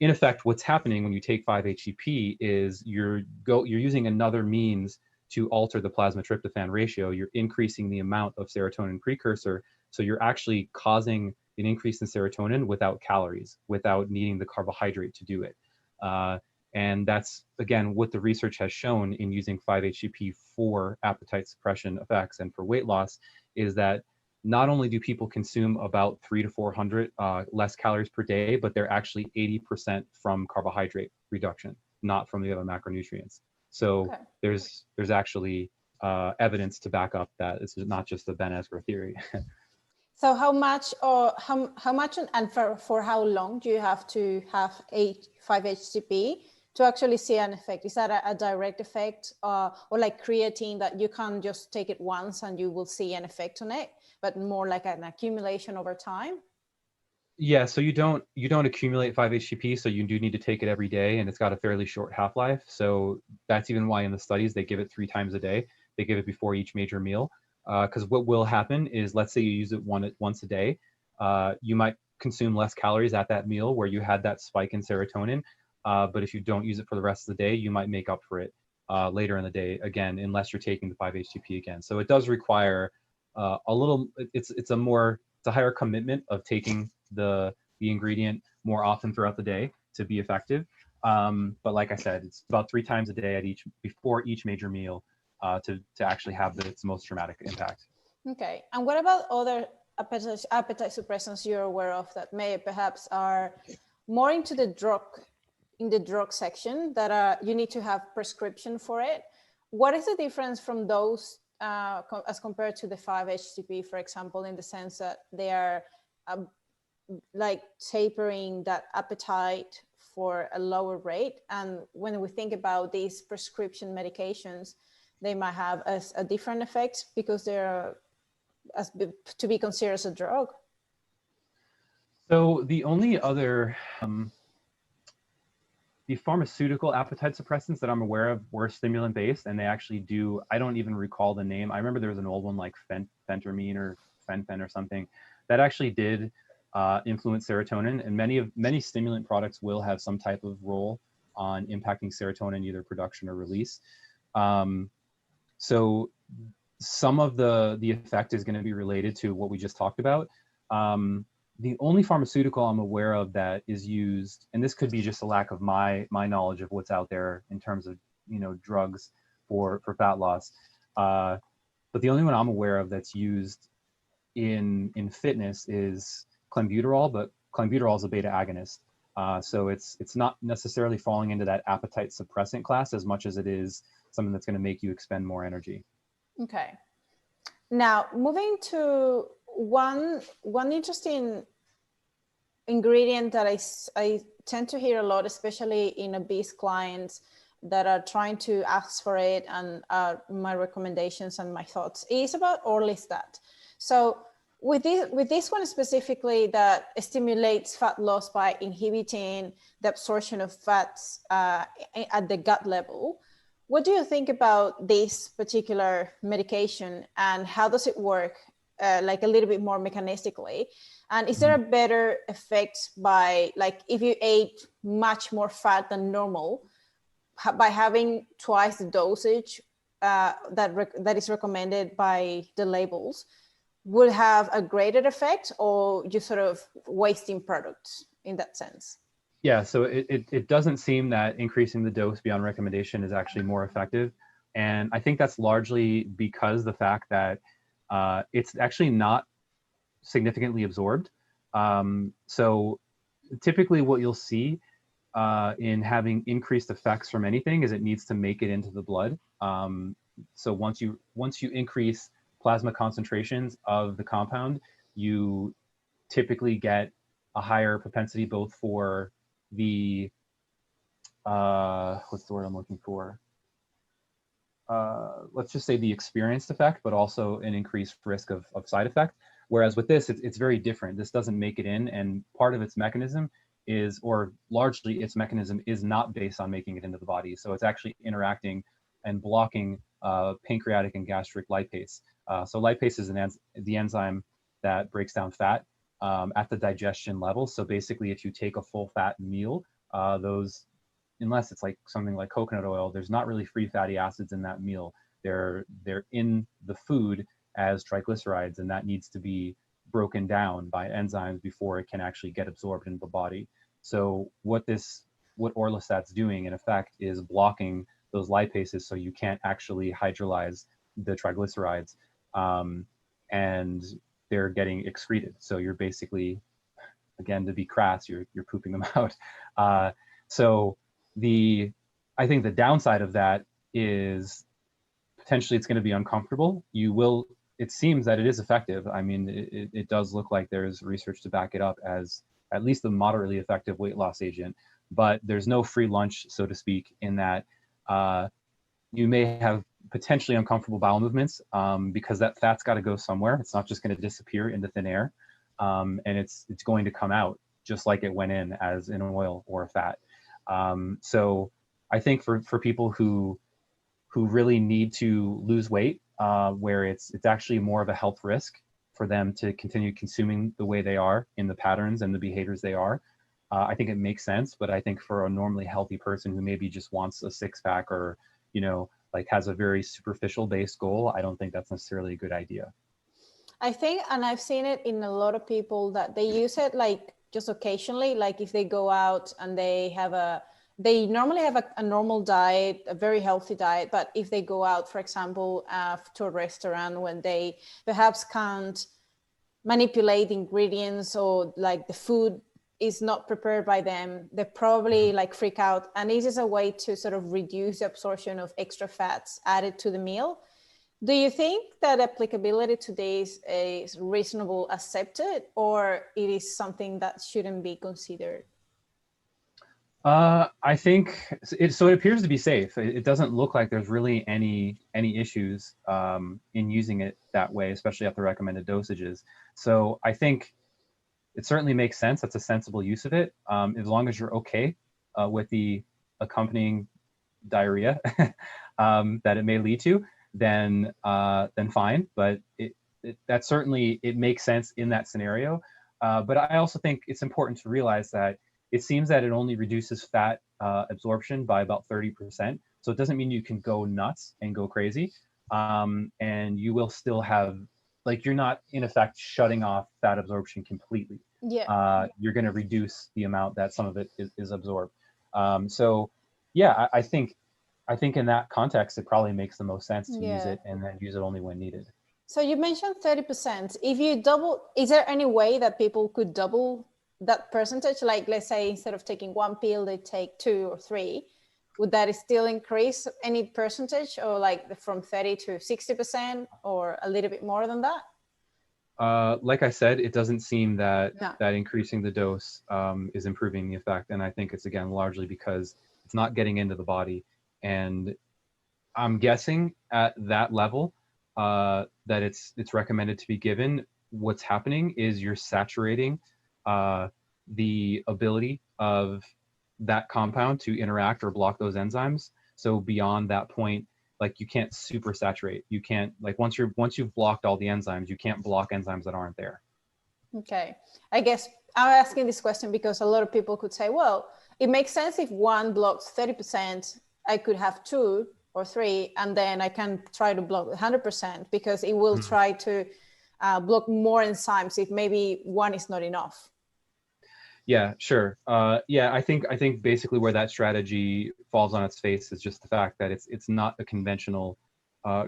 in effect, what's happening when you take 5-HTP is you're using another means to alter the plasma tryptophan ratio. You're increasing the amount of serotonin precursor. So you're actually causing an increase in serotonin without calories, without needing the carbohydrate to do it. And that's, again, what the research has shown in using 5-HTP for appetite suppression effects and for weight loss, is that not only do people consume about 300 to 400 less calories per day, but they're actually 80% from carbohydrate reduction, not from the other macronutrients. So there's actually evidence to back up that this is not just a Ben Esgro theory. So how much, or how much, and for how long do you have to have 5-HTP to actually see an effect? Is that a direct effect, or like creatine, that you can't just take it once and you will see an effect on it, but more like an accumulation over time? Yeah, so you don't accumulate 5-HTP, so you do need to take it every day, and it's got a fairly short half-life. So that's even why in the studies they give it 3 times a day. They give it before each major meal, because what will happen is, let's say you use it once a day, you might consume less calories at that meal where you had that spike in serotonin. But if you don't use it for the rest of the day, you might make up for it later in the day again, unless you're taking the 5-HTP again. So it does require a little. It's a higher commitment of taking the ingredient more often throughout the day to be effective. But like I said, it's about 3 times a day before each major meal to actually have its most dramatic impact. Okay. And what about other appetite suppressants you're aware of that may perhaps are more into the drug section, that you need to have prescription for it? What is the difference from those as compared to the 5-HTP, for example, in the sense that they are like tapering that appetite for a lower rate? And when we think about these prescription medications, they might have a different effect because they're to be considered as a drug. So the only other the pharmaceutical appetite suppressants that I'm aware of were stimulant based, and they actually do, I don't even recall the name. I remember there was an old one like phentermine or fen or something that actually did influence serotonin, and many stimulant products will have some type of role on impacting serotonin, either production or release. So some of the effect is going to be related to what we just talked about. The only pharmaceutical I'm aware of that is used, and this could be just a lack of my knowledge of what's out there in terms of drugs for fat loss, but the only one I'm aware of that's used in fitness is clenbuterol, but clenbuterol is a beta agonist, so it's not necessarily falling into that appetite suppressant class as much as it is something that's going to make you expend more energy. Okay. Now moving to one interesting ingredient that I tend to hear a lot, especially in obese clients that are trying to ask for it, and my recommendations and my thoughts, is about orlistat. So with this one specifically, that stimulates fat loss by inhibiting the absorption of fats at the gut level. What do you think about this particular medication, and how does it work, like a little bit more mechanistically? And is there a better effect by, like, if you ate much more fat than normal, by having twice the dosage that is recommended by the labels, would have a greater effect, or you sort of wasting products in that sense? Yeah, so it doesn't seem that increasing the dose beyond recommendation is actually more effective. And I think that's largely because the fact that it's actually not significantly absorbed. So typically what you'll see in having increased effects from anything is it needs to make it into the blood. So once you increase plasma concentrations of the compound, you typically get a higher propensity both for the what's the word I'm looking for? Let's just say the experienced effect, but also an increased risk of side effect. Whereas with this, it's very different. This doesn't make it in, and part of its mechanism is, or largely its mechanism is not based on making it into the body. So it's actually interacting and blocking pancreatic and gastric lipase. So lipase is the enzyme that breaks down fat at the digestion level. So basically, if you take a full fat meal, those, unless it's like something like coconut oil, there's not really free fatty acids in that meal. They're in the food as triglycerides, and that needs to be broken down by enzymes before it can actually get absorbed into the body. So what orlistat's doing in effect is blocking those lipases, so you can't actually hydrolyze the triglycerides, and they're getting excreted. So you're basically, again, to be crass, you're pooping them out. So I think the downside of that is potentially it's going to be uncomfortable. It seems that it is effective. I mean, it does look like there's research to back it up as at least a moderately effective weight loss agent, but there's no free lunch, so to speak, in that you may have potentially uncomfortable bowel movements because that fat's got to go somewhere. It's not just going to disappear into thin air, and it's going to come out just like it went in as an oil or a fat. So I think for people who really need to lose weight, where it's actually more of a health risk for them to continue consuming the way they are in the patterns and the behaviors they are, I think it makes sense. But I think for a normally healthy person who maybe just wants a six-pack or, like has a very superficial based goal, I don't think that's necessarily a good idea. I think, and I've seen it in a lot of people, that they use it like just occasionally, like if they go out and they normally have a normal diet, a very healthy diet, but if they go out, for example, to a restaurant when they perhaps can't manipulate ingredients, or like the food is not prepared by them, they probably like freak out. And this is a way to sort of reduce the absorption of extra fats added to the meal. Do you think that applicability to this is reasonable, accepted, or it is something that shouldn't be considered? I think it appears to be safe. It doesn't look like there's really any issues in using it that way, especially at the recommended dosages. So I think it certainly makes sense. That's a sensible use of it, as long as you're okay with the accompanying diarrhea that it may lead to. Then fine. But that certainly makes sense in that scenario. But I also think it's important to realize that it seems that it only reduces fat absorption by about 30%. So it doesn't mean you can go nuts and go crazy. And you will still have, like, you're not in effect shutting off fat absorption completely. Yeah. You're going to reduce the amount that some of it is absorbed. So yeah, I think in that context, it probably makes the most sense to use it, and then use it only when needed. So you mentioned 30%. If you double, is there any way that people could double that percentage? Like, let's say instead of taking one pill, they take 2 or 3. Would that still increase any percentage, or like from 30 to 60%, or a little bit more than that? Like I said, it doesn't seem that increasing the dose is improving the effect. And I think it's, again, largely because it's not getting into the body. And I'm guessing at that level that it's recommended to be given, what's happening is you're saturating the ability of that compound to interact or block those enzymes. So beyond that point, like, you can't super saturate. You can't, like, once you've blocked all the enzymes, you can't block enzymes that aren't there. Okay. I guess I'm asking this question because a lot of people could say, well, it makes sense if one blocks 30%, I could have 2 or 3, and then I can try to block 100%, because it will try to block more enzymes if maybe one is not enough. Yeah, sure. Yeah, I think basically where that strategy falls on its face is just the fact that it's not a conventional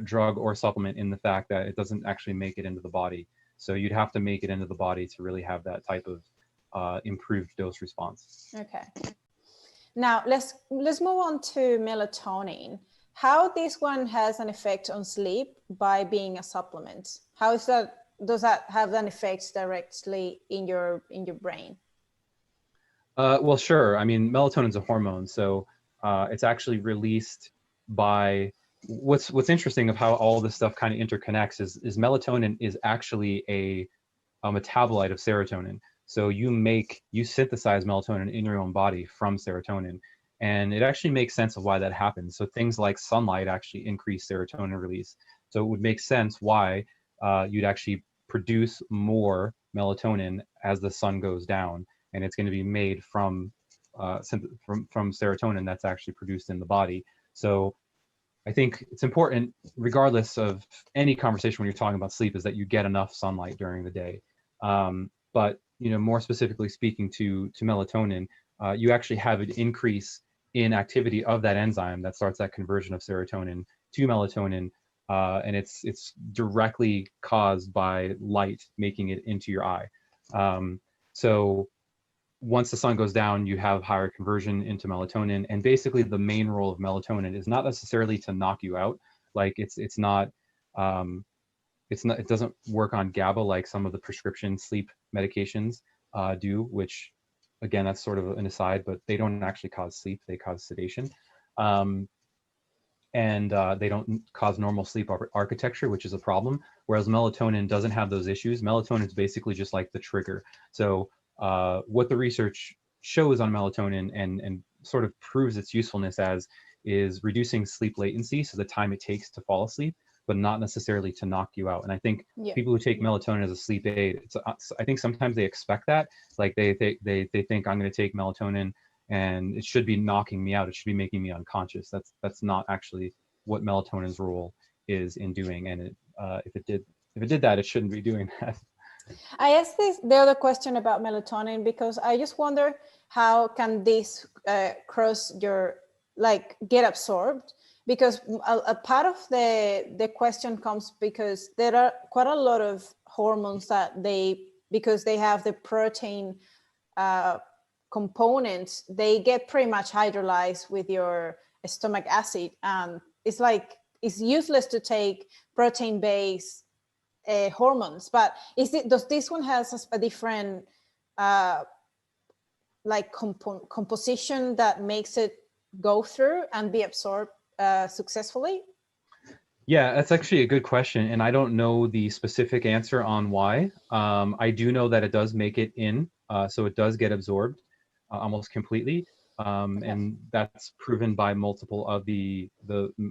drug or supplement, in the fact that it doesn't actually make it into the body. So you'd have to make it into the body to really have that type of improved dose response. Okay. Now let's move on to melatonin. How this one has an effect on sleep by being a supplement? How is that? Does that have an effect directly in your brain? Well, sure. I mean, melatonin's a hormone, so it's actually released by what's interesting of how all this stuff kind of interconnects is melatonin is actually a metabolite of serotonin. So you synthesize melatonin in your own body from serotonin. And it actually makes sense of why that happens. So things like sunlight actually increase serotonin release. So it would make sense why you'd actually produce more melatonin as the sun goes down, and it's going to be made from serotonin that's actually produced in the body. So I think it's important, regardless of any conversation when you're talking about sleep, is that you get enough sunlight during the day. But more specifically speaking to melatonin, you actually have an increase in activity of that enzyme that starts that conversion of serotonin to melatonin, and it's directly caused by light making it into your eye. So once the sun goes down, you have higher conversion into melatonin. And basically the main role of melatonin is not necessarily to knock you out. Like it's not, it doesn't work on GABA like some of the prescription sleep medications do, which again, that's sort of an aside, but they don't actually cause sleep, they cause sedation. And they don't cause normal sleep architecture, which is a problem. Whereas melatonin doesn't have those issues. Melatonin is basically just like the trigger. So what the research shows on melatonin and sort of proves its usefulness as is reducing sleep latency, so the time it takes to fall asleep, but not necessarily to knock you out. And I think people who take melatonin as a sleep aid, I think sometimes they expect that, like they think I'm going to take melatonin and it should be knocking me out. It should be making me unconscious. That's not actually what melatonin's role is in doing. And if it did that, it shouldn't be doing that. I asked the other question about melatonin because I just wonder how can this cross your, like, get absorbed? Because a part of the question comes because there are quite a lot of hormones that because they have the protein components, they get pretty much hydrolyzed with your stomach acid. It's useless to take protein-based hormones, but does this one has a different composition that makes it go through and be absorbed successfully? Yeah, that's actually a good question, and I don't know the specific answer on why. I do know that it does make it in, so it does get absorbed almost completely, and that's proven by multiple of the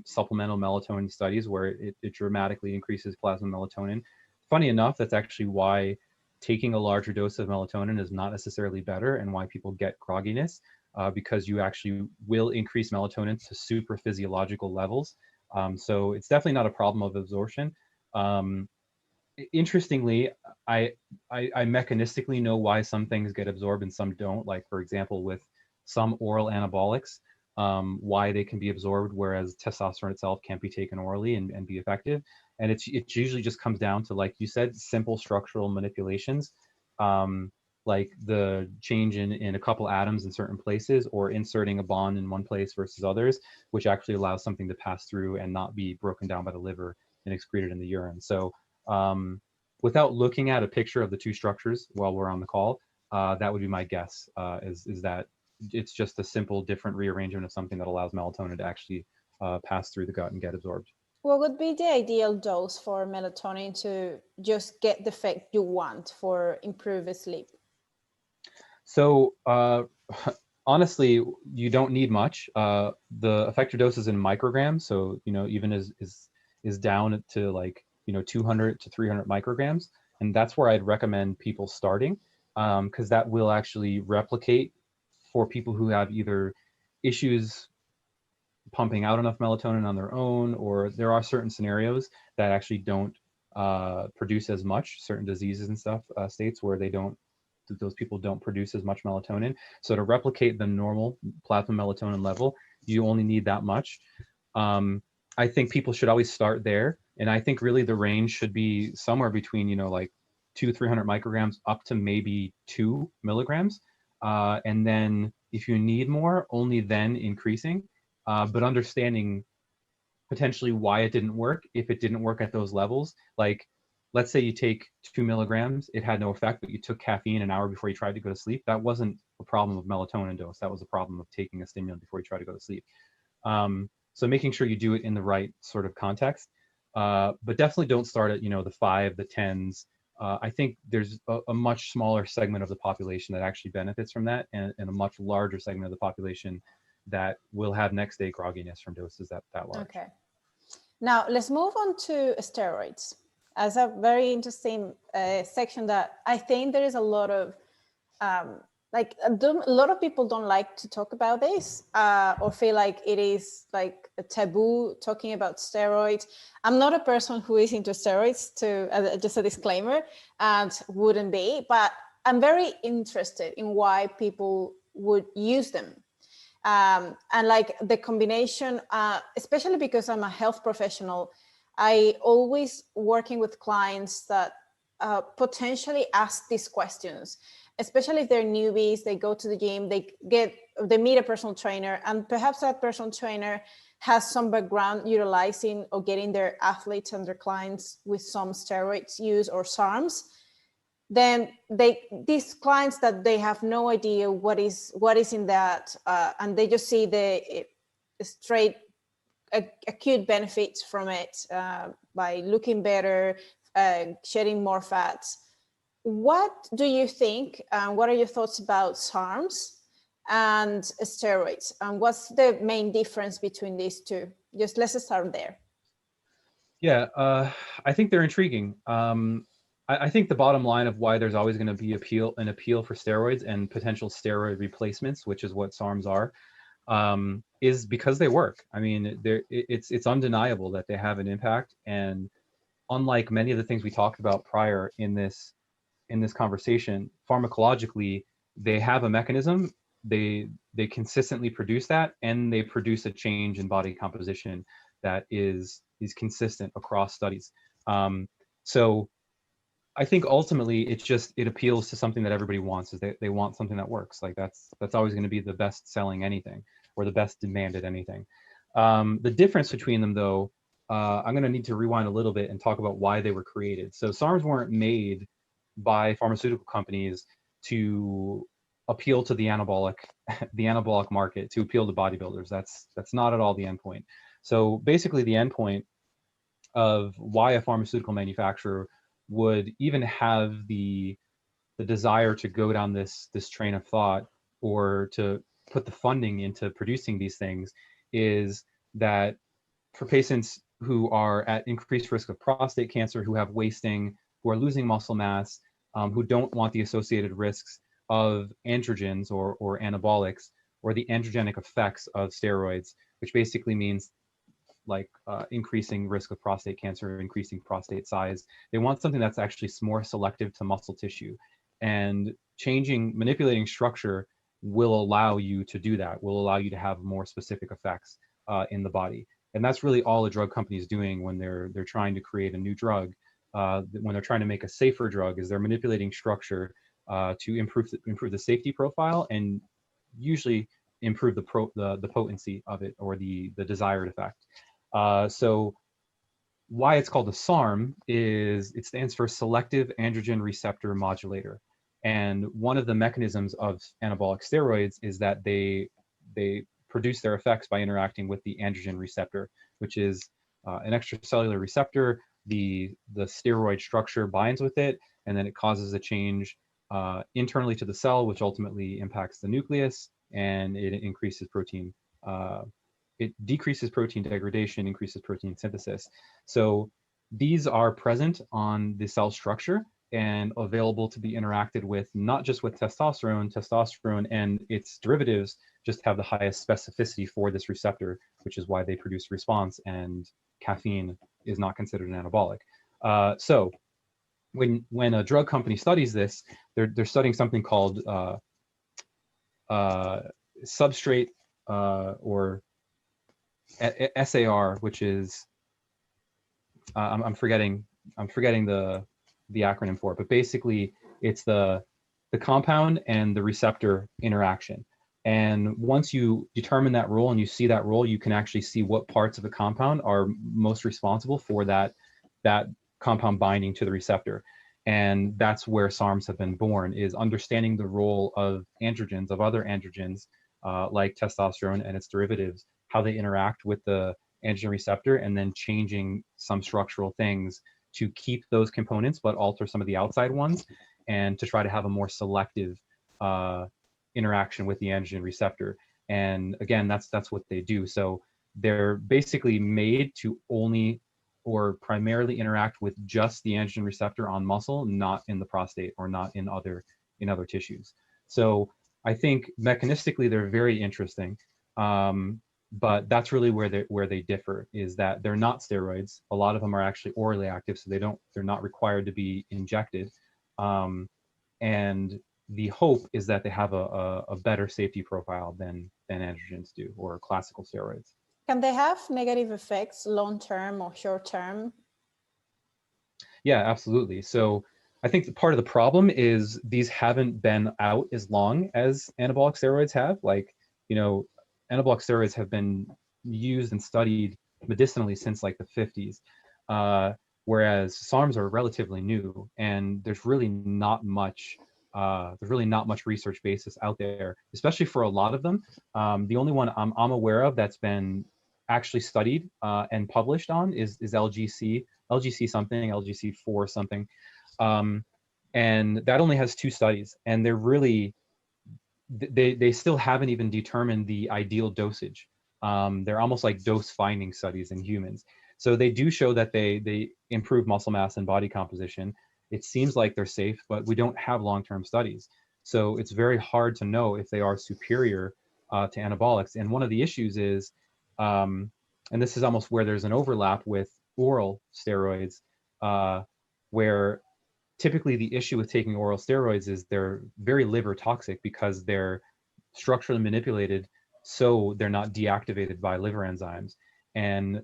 supplemental melatonin studies where it dramatically increases plasma melatonin. Funny enough, that's actually why taking a larger dose of melatonin is not necessarily better, and why people get grogginess, because you actually will increase melatonin to super physiological levels. So it's definitely not a problem of absorption. Interestingly, I mechanistically know why some things get absorbed and some don't. Like, for example, with some oral anabolics, why they can be absorbed, whereas testosterone itself can't be taken orally and be effective. And it usually just comes down to, like you said, simple structural manipulations, like the change in a couple atoms in certain places, or inserting a bond in one place versus others, which actually allows something to pass through and not be broken down by the liver and excreted in the urine. So without looking at a picture of the two structures while we're on the call, that would be my guess, is that it's just a simple different rearrangement of something that allows melatonin to actually pass through the gut and get absorbed. What would be the ideal dose for melatonin to just get the effect you want for improved sleep? So honestly, you don't need much. The effective dose is in micrograms, so even is down to, like, 200 to 300 micrograms, and that's where I'd recommend people starting, because that will actually replicate for people who have either issues pumping out enough melatonin on their own, or there are certain scenarios that actually don't produce as much, certain diseases and stuff, states where those people don't produce as much melatonin. So to replicate the normal plasma melatonin level, you only need that much. I think people should always start there. And I think really the range should be somewhere between, like 200 to 300 micrograms up to maybe 2 milligrams. And then if you need more, only then increasing, but understanding potentially why it didn't work if it didn't work at those levels. Like, let's say you take 2 milligrams, it had no effect, but you took caffeine an hour before you tried to go to sleep. That wasn't a problem of melatonin dose. That was a problem of taking a stimulant before you try to go to sleep. So making sure you do it in the right sort of context, but definitely don't start at, the 5, the 10s, I think there's a much smaller segment of the population that actually benefits from that, and a much larger segment of the population that will have next day grogginess from doses that large. Okay. Now let's move on to steroids as a very interesting section that I think there is a lot of a lot of people don't like to talk about this or feel like it is like a taboo talking about steroids. I'm not a person who is into steroids, just a disclaimer, and wouldn't be, but I'm very interested in why people would use them. And like the combination, especially because I'm a health professional, I always working with clients that potentially ask these questions, especially if they're newbies. They go to the gym, they meet a personal trainer, and perhaps that personal trainer has some background utilizing or getting their athletes and their clients with some steroids use or SARMS. Then these clients that they have no idea what is in that, and they just see the straight acute benefits from it by looking better, shedding more fats. What do you think? What are your thoughts about SARMs and steroids? And what's the main difference between these two? Just let's start there. Yeah, I think they're intriguing. I think the bottom line of why there's always going to be an appeal for steroids and potential steroid replacements, which is what SARMs are, is because they work. I mean, it's undeniable that they have an impact. And unlike many of the things we talked about prior in this conversation, pharmacologically, they have a mechanism. They consistently produce that, and they produce a change in body composition that is consistent across studies. So I think ultimately it appeals to something that everybody wants. Is they want something that works. Like that's always going to be the best selling anything, or the best demanded anything. The difference between them, though, I'm going to need to rewind a little bit and talk about why they were created. So SARMs weren't made by pharmaceutical companies to appeal to the anabolic market, to appeal to bodybuilders. That's not at all the endpoint. So basically, the endpoint of why a pharmaceutical manufacturer would even have the desire to go down this train of thought, or to put the funding into producing these things, is that for patients who are at increased risk of prostate cancer, who have wasting, who are losing muscle mass, who don't want the associated risks of androgens or anabolics, or the androgenic effects of steroids, which basically means like increasing risk of prostate cancer, increasing prostate size. They want something that's actually more selective to muscle tissue. And manipulating structure will allow you to do that, will allow you to have more specific effects in the body. And that's really all a drug company is doing when they're trying to create a new drug. When they're trying to make a safer drug, is they're manipulating structure to improve the safety profile, and usually improve the potency of it, or the desired effect. So why it's called a SARM is it stands for selective androgen receptor modulator. And one of the mechanisms of anabolic steroids is that they produce their effects by interacting with the androgen receptor, which is an extracellular receptor. The steroid structure binds with it, and then it causes a change internally to the cell, which ultimately impacts the nucleus, and it increases protein. It decreases protein degradation, increases protein synthesis. So these are present on the cell structure and available to be interacted with, not just with testosterone and its derivatives just have the highest specificity for this receptor, which is why they produce response, and caffeine is not considered an anabolic. So when a drug company studies this, they're studying something called substrate or SAR, which is I'm forgetting the acronym for it, but basically it's the compound and the receptor interaction. And once you determine that role and you see that role, you can actually see what parts of the compound are most responsible for that compound binding to the receptor. And that's where SARMs have been born, is understanding the role of androgens, of other androgens, like testosterone and its derivatives, how they interact with the androgen receptor, and then changing some structural things to keep those components but alter some of the outside ones, and to try to have a more selective interaction with the androgen receptor. And again, that's what they do. So they're basically made to only or primarily interact with just the androgen receptor on muscle, not in the prostate or not in other tissues. So I think mechanistically they're very interesting, but that's really where they differ, is that they're not steroids. A lot of them are actually orally active, so they're not required to be injected. And the hope is that they have a better safety profile than androgens do, or classical steroids. Can they have negative effects long-term or short-term? Yeah, absolutely. So I think part of the problem is these haven't been out as long as anabolic steroids have. Like, anabolic steroids have been used and studied medicinally since like the 50s, whereas SARMS are relatively new, and there's really not much research basis out there, especially for a lot of them. The only one I'm aware of that's been actually studied and published on is LGC something, LGC4 something. And that only has 2 studies, and they're really, they still haven't even determined the ideal dosage. They're almost like dose finding studies in humans. So they do show that they improve muscle mass and body composition. It seems like they're safe, but we don't have long-term studies. So it's very hard to know if they are superior to anabolics. And one of the issues is, and this is almost where there's an overlap with oral steroids, where typically the issue with taking oral steroids is they're very liver toxic because they're structurally manipulated so they're not deactivated by liver enzymes. And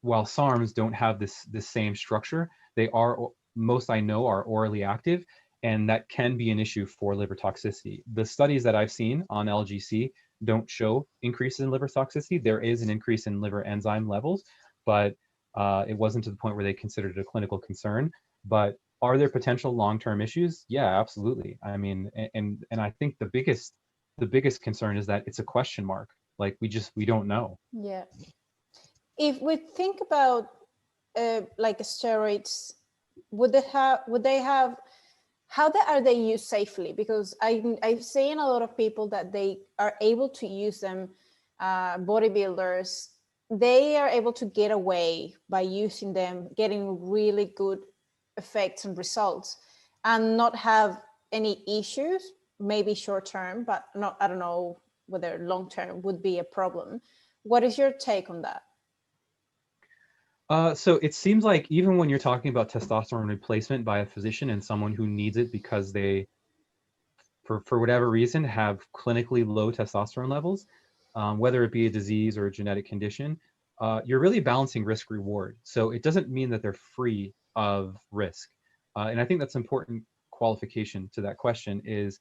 while SARMs don't have this same structure, they are, most I know, are orally active, and that can be an issue for liver toxicity. The studies that I've seen on LGC don't show increases in liver toxicity. There is an increase in liver enzyme levels, but it wasn't to the point where they considered it a clinical concern. But are there potential long-term issues? Yeah, absolutely. I mean, and I think the biggest concern is that it's a question mark. Like we don't know. Yeah. If we think about like steroids, would they have how are they used safely? Because I've seen a lot of people that they are able to use them, bodybuilders, they are able to get away by using them, getting really good effects and results, and not have any issues, maybe short term, but not, I don't know whether long term would be a problem. What is your take on that? So it seems like even when you're talking about testosterone replacement by a physician and someone who needs it because they, for whatever reason, have clinically low testosterone levels, whether it be a disease or a genetic condition, you're really balancing risk reward. So it doesn't mean that they're free of risk. And I think that's an important qualification to that question, is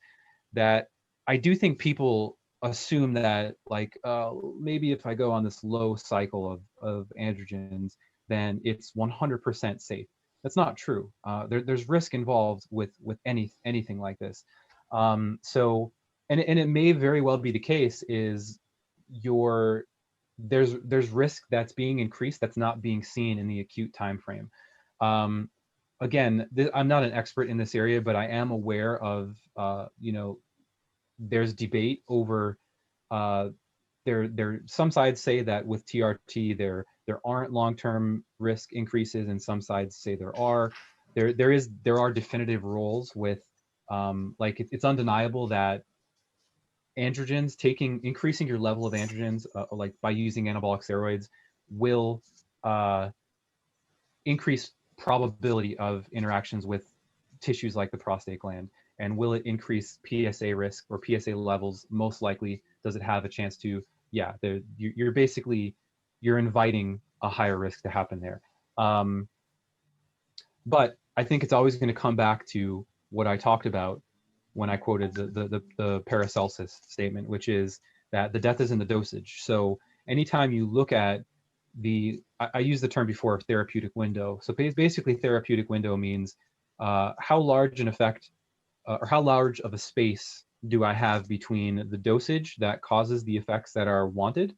that I do think people assume that like maybe if I go on this low cycle of androgens, then it's 100% safe. That's not true. There's risk involved with anything like this. So, and it may very well be the case is there's risk that's being increased that's not being seen in the acute time frame. Again, I'm not an expert in this area, but I am aware of there's debate over some sides say that with TRT there aren't long-term risk increases, and some sides say there are. There are definitive roles with like it's undeniable that androgens, increasing your level of androgens like by using anabolic steroids will increase probability of interactions with tissues like the prostate gland. And will it increase PSA risk or PSA levels? Most likely. Does it have a chance to? Yeah, you're inviting a higher risk to happen there. But I think it's always going to come back to what I talked about when I quoted the Paracelsus statement, which is that the death is in the dosage. So anytime you look at I used the term before, therapeutic window. So basically therapeutic window means how large an effect or how large of a space do I have between the dosage that causes the effects that are wanted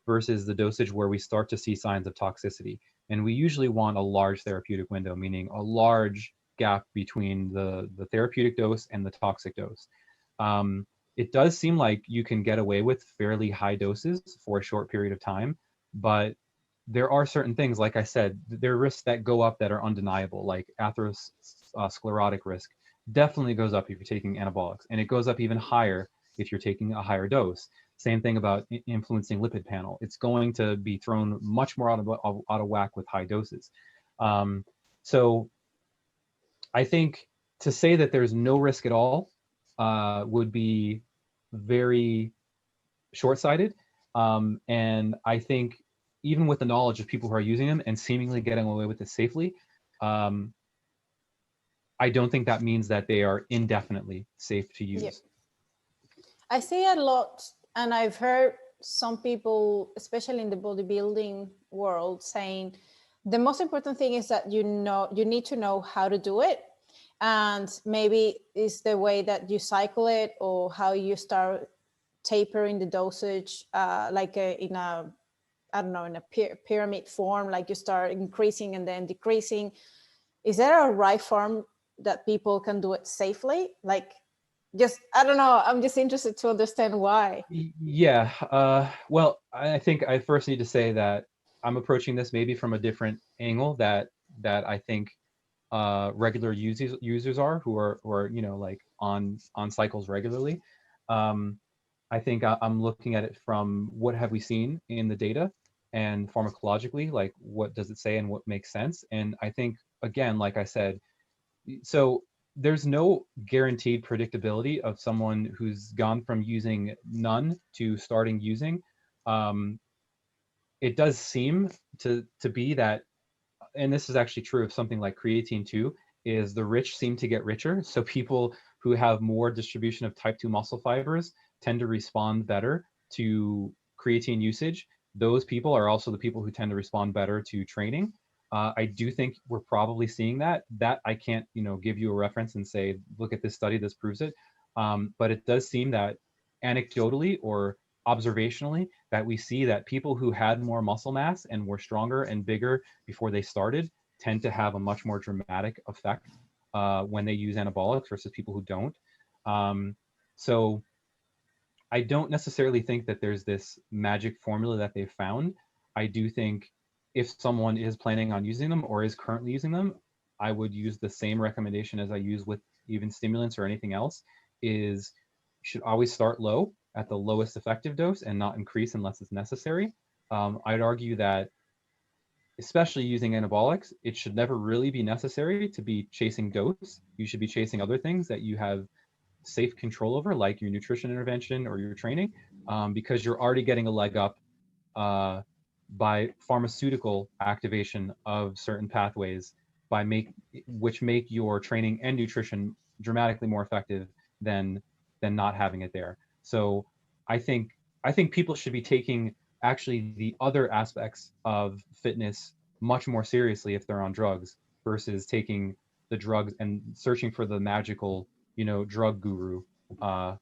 versus the dosage where we start to see signs of toxicity. And we usually want a large therapeutic window, meaning a large gap between the therapeutic dose and the toxic dose. It does seem like you can get away with fairly high doses for a short period of time, but there are certain things, like I said, there are risks that go up that are undeniable, like atherosclerotic risk definitely goes up if you're taking anabolics, and it goes up even higher if you're taking a higher dose. Same thing about influencing lipid panel. It's going to be thrown much more out of whack with high doses. So I think to say that there's no risk at all would be very short-sighted. And I think even with the knowledge of people who are using them and seemingly getting away with it safely, I don't think that means that they are indefinitely safe to use. Yeah. I see a lot, and I've heard some people, especially in the bodybuilding world, saying the most important thing is that you need to know how to do it, and maybe it's the way that you cycle it or how you start tapering the dosage, like in a pyramid form, like you start increasing and then decreasing. Is there a right form that people can do it safely? Like, just, I don't know, I'm just interested to understand why. Yeah, well, I think I first need to say that I'm approaching this maybe from a different angle that I think regular users are who are like on cycles regularly. I think I'm looking at it from what have we seen in the data and pharmacologically, like what does it say and what makes sense. And I think, again, like I said, so there's no guaranteed predictability of someone who's gone from using none to starting using. It does seem to be that, and this is actually true of something like creatine too, is the rich seem to get richer. So people who have more distribution of type 2 muscle fibers tend to respond better to creatine usage. Those people are also the people who tend to respond better to training. I do think we're probably seeing that. That I can't, give you a reference and say, look at this study, this proves it. But it does seem that anecdotally or observationally that we see that people who had more muscle mass and were stronger and bigger before they started tend to have a much more dramatic effect when they use anabolics versus people who don't. So I don't necessarily think that there's this magic formula that they've found. I do think if someone is planning on using them or is currently using them, I would use the same recommendation as I use with even stimulants or anything else, is you should always start low at the lowest effective dose and not increase unless it's necessary. I'd argue that, especially using anabolics, it should never really be necessary to be chasing dose. You should be chasing other things that you have safe control over, like your nutrition intervention or your training, because you're already getting a leg up by pharmaceutical activation of certain pathways which make your training and nutrition dramatically more effective than not having it there. So I think people should be taking actually the other aspects of fitness much more seriously if they're on drugs versus taking the drugs and searching for the magical, drug guru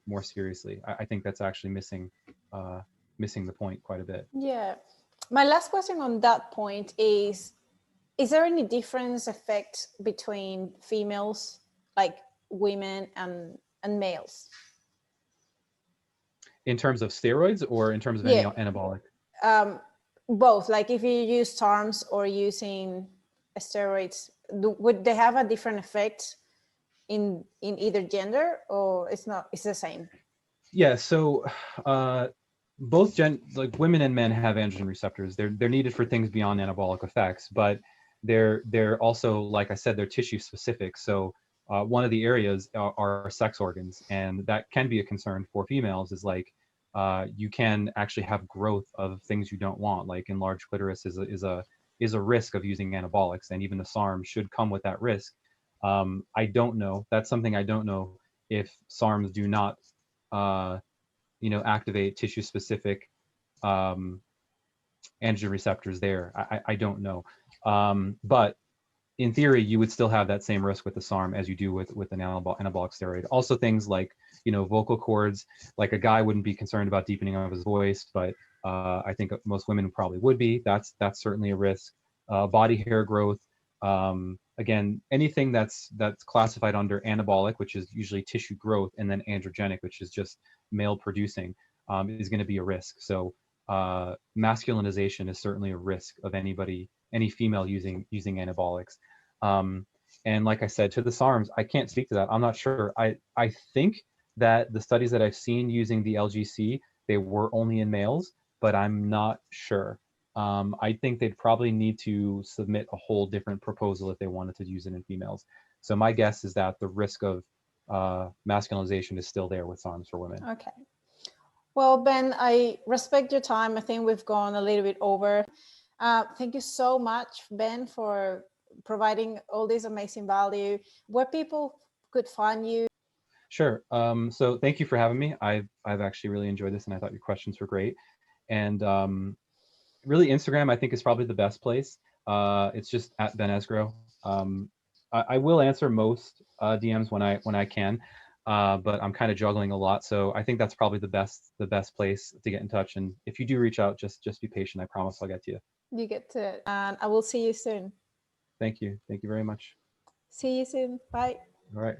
more seriously. I think that's actually missing the point quite a bit. Yeah. My last question on that point is there any difference effect between females, like women and males? In terms of steroids or in terms of any anabolic? Both. Like if you use SARMS or using steroids, would they have a different effect in either gender, or it's the same? Yeah, so both like women and men have androgen receptors. They're needed for things beyond anabolic effects, but they're also, like I said, they're tissue specific. So one of the areas are sex organs, and that can be a concern for females. Is like you can actually have growth of things you don't want, like enlarged clitoris is a risk of using anabolics, and even the SARM should come with that risk. I don't know. That's something I don't know if SARMs do not activate tissue specific androgen receptors there. I don't know. But in theory, you would still have that same risk with the SARM as you do with an anabolic steroid. Also things like, vocal cords, like a guy wouldn't be concerned about deepening of his voice, but I think most women probably would be. That's certainly a risk. body hair growth. Again, anything that's classified under anabolic, which is usually tissue growth, and then androgenic, which is just male producing, is going to be a risk. So masculinization is certainly a risk of any female using anabolics. And like I said, to the SARMS, I can't speak to that. I'm not sure. I think that the studies that I've seen using the LGC, they were only in males, but I'm not sure. I think they'd probably need to submit a whole different proposal if they wanted to use it in females. So my guess is that the risk of masculinization is still there with SARMs for women. Okay. Well, Ben, I respect your time. I think we've gone a little bit over. Thank you so much, Ben, for providing all this amazing value. Where people could find you? Sure. So thank you for having me. I've actually really enjoyed this, and I thought your questions were great. And really, Instagram I think is probably the best place. It's just at Ben Esgro. I will answer most DMs when I can, but I'm kind of juggling a lot, so I think that's probably the best place to get in touch. And if you do reach out, just be patient. I promise I'll get to you. You get to it, and I will see you soon. Thank you very much. See you soon. Bye. All right.